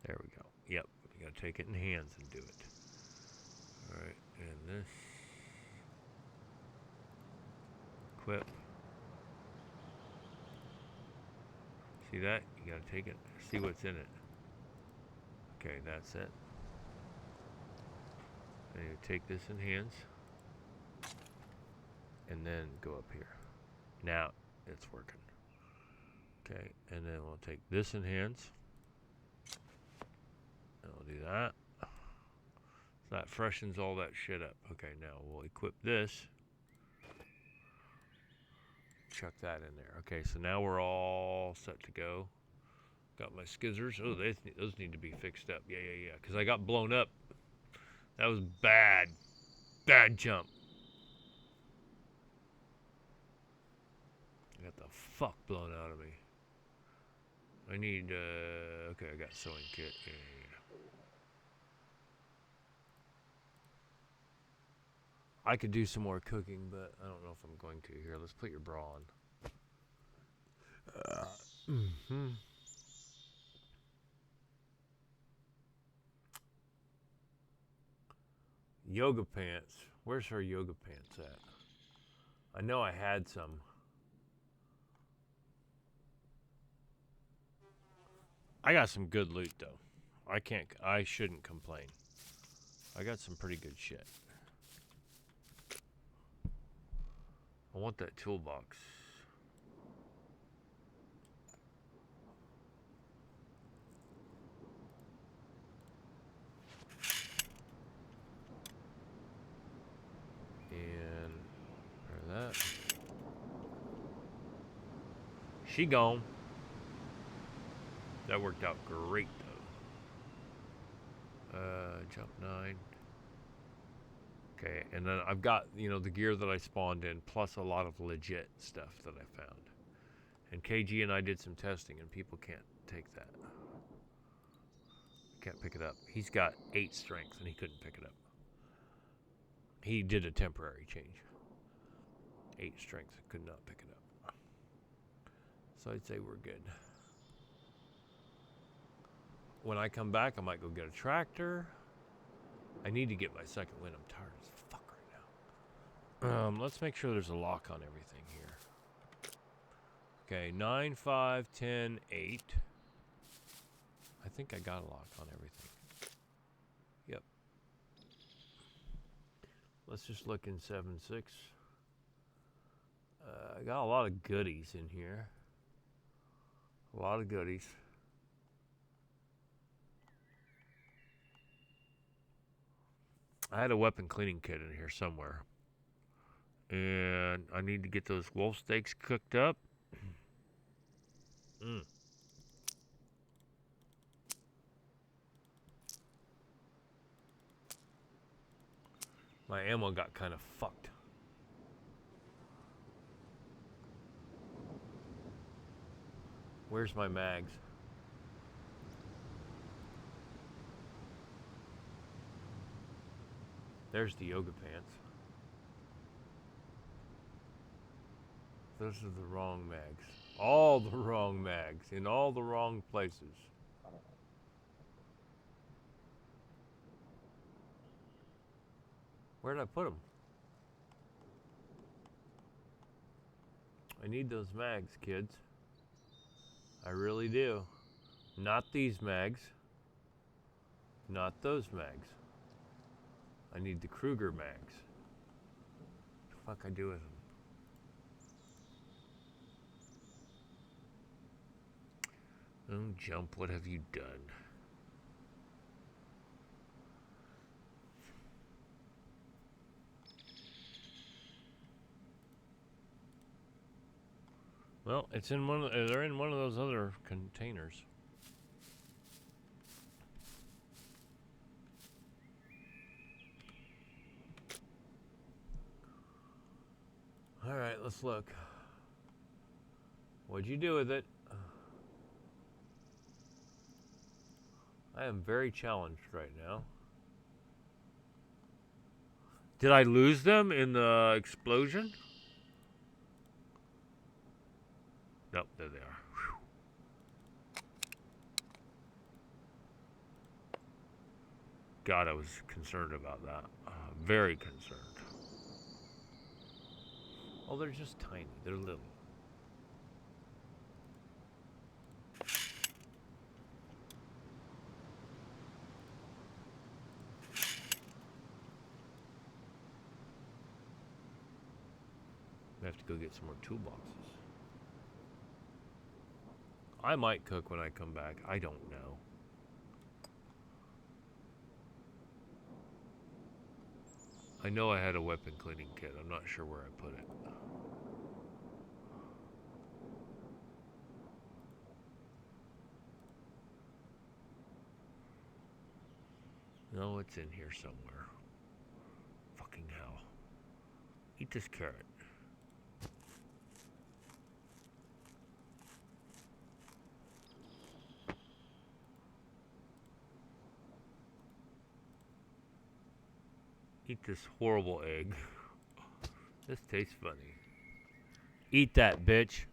There we go. Yep. You gotta take it in hands and do it. Alright, and this. Equip. See that? You gotta take it. See what's in it. Okay, that's it. And you take this in hands. And then go up here. Now it's working. Okay, and then we'll take this in hands. And we'll do that. So that freshens all that shit up. Okay, now we'll equip this. Chuck that in there. Okay, so now we're all set to go. Got my skizzers. Oh, those need to be fixed up. Yeah. Because I got blown up. That was bad. Bad jump. I got the fuck blown out of me. I need, okay, I got sewing kit. Yeah. I could do some more cooking, but I don't know if I'm going to. Here, let's put your bra on. Mm-hmm. Yoga pants. Where's her yoga pants at? I know I had some. I got some good loot though. I shouldn't complain. I got some pretty good shit. I want that toolbox. And that. She gone. That worked out great though. Jump 9. Okay, and then I've got, the gear that I spawned in, plus a lot of legit stuff that I found. And KG and I did some testing, and people can't take that. Can't pick it up. He's got 8 strength, and he couldn't pick it up. He did a temporary change. 8 strength, could not pick it up. So I'd say we're good. When I come back, I might go get a tractor. I need to get my second wind. I'm tired as fuck right now. Let's make sure there's a lock on everything here. Okay, 9, 5, 10, 8. I think I got a lock on everything. Yep. Let's just look in 7.6. I got a lot of goodies in here. A lot of goodies. I had a weapon cleaning kit in here somewhere. And I need to get those wolf steaks cooked up. My ammo got kind of fucked. Where's my mags? There's the yoga pants. Those are the wrong mags. All the wrong mags in all the wrong places. Where did I put them? I need those mags, kids. I really do. Not these mags. Not those mags. I need the Kruger mags. What the fuck I do with them? Oh, Jump, what have you done? Well, it's in one. They're in one of those other containers. All right, let's look. What'd you do with it? I am very challenged right now. Did I lose them in the explosion? Nope, there they are. Whew. God, I was concerned about that. Very concerned. Oh, they're just tiny. They're little. I have to go get some more toolboxes. I might cook when I come back. I don't know. I know I had a weapon cleaning kit. I'm not sure where I put it. No, it's in here somewhere. Fucking hell. Eat this carrot. Eat this horrible egg. This tastes funny. Eat that, bitch.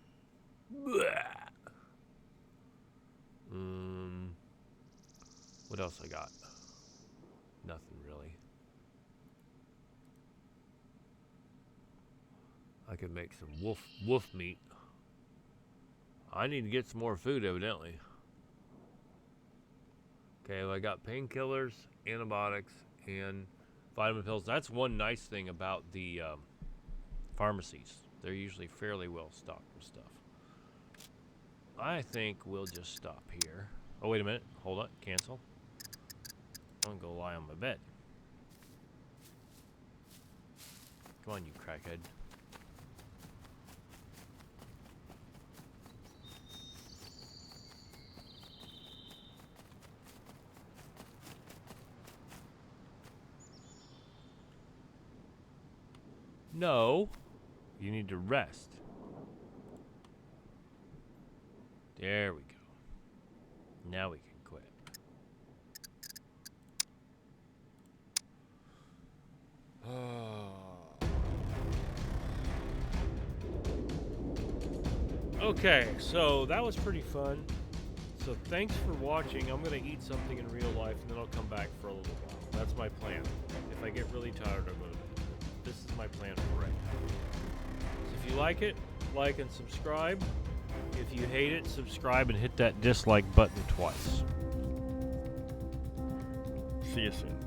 What else I got? Nothing really. I could make some wolf meat. I need to get some more food, evidently. Okay, well, I got painkillers, antibiotics, and vitamin pills. That's one nice thing about the pharmacies. They're usually fairly well stocked with stuff. I think we'll just stop here. Oh, wait a minute. Hold on. Cancel. I'm gonna go lie on my bed. Come on, you crackhead. No. You need to rest. There we go. Now we can quit. Okay, so that was pretty fun. So thanks for watching. I'm going to eat something in real life and then I'll come back for a little while. That's my plan. If I get really tired, I'll go to bed. This is my plan for right now. So if you like it, like and subscribe. If you hate it, subscribe and hit that dislike button twice. See you soon.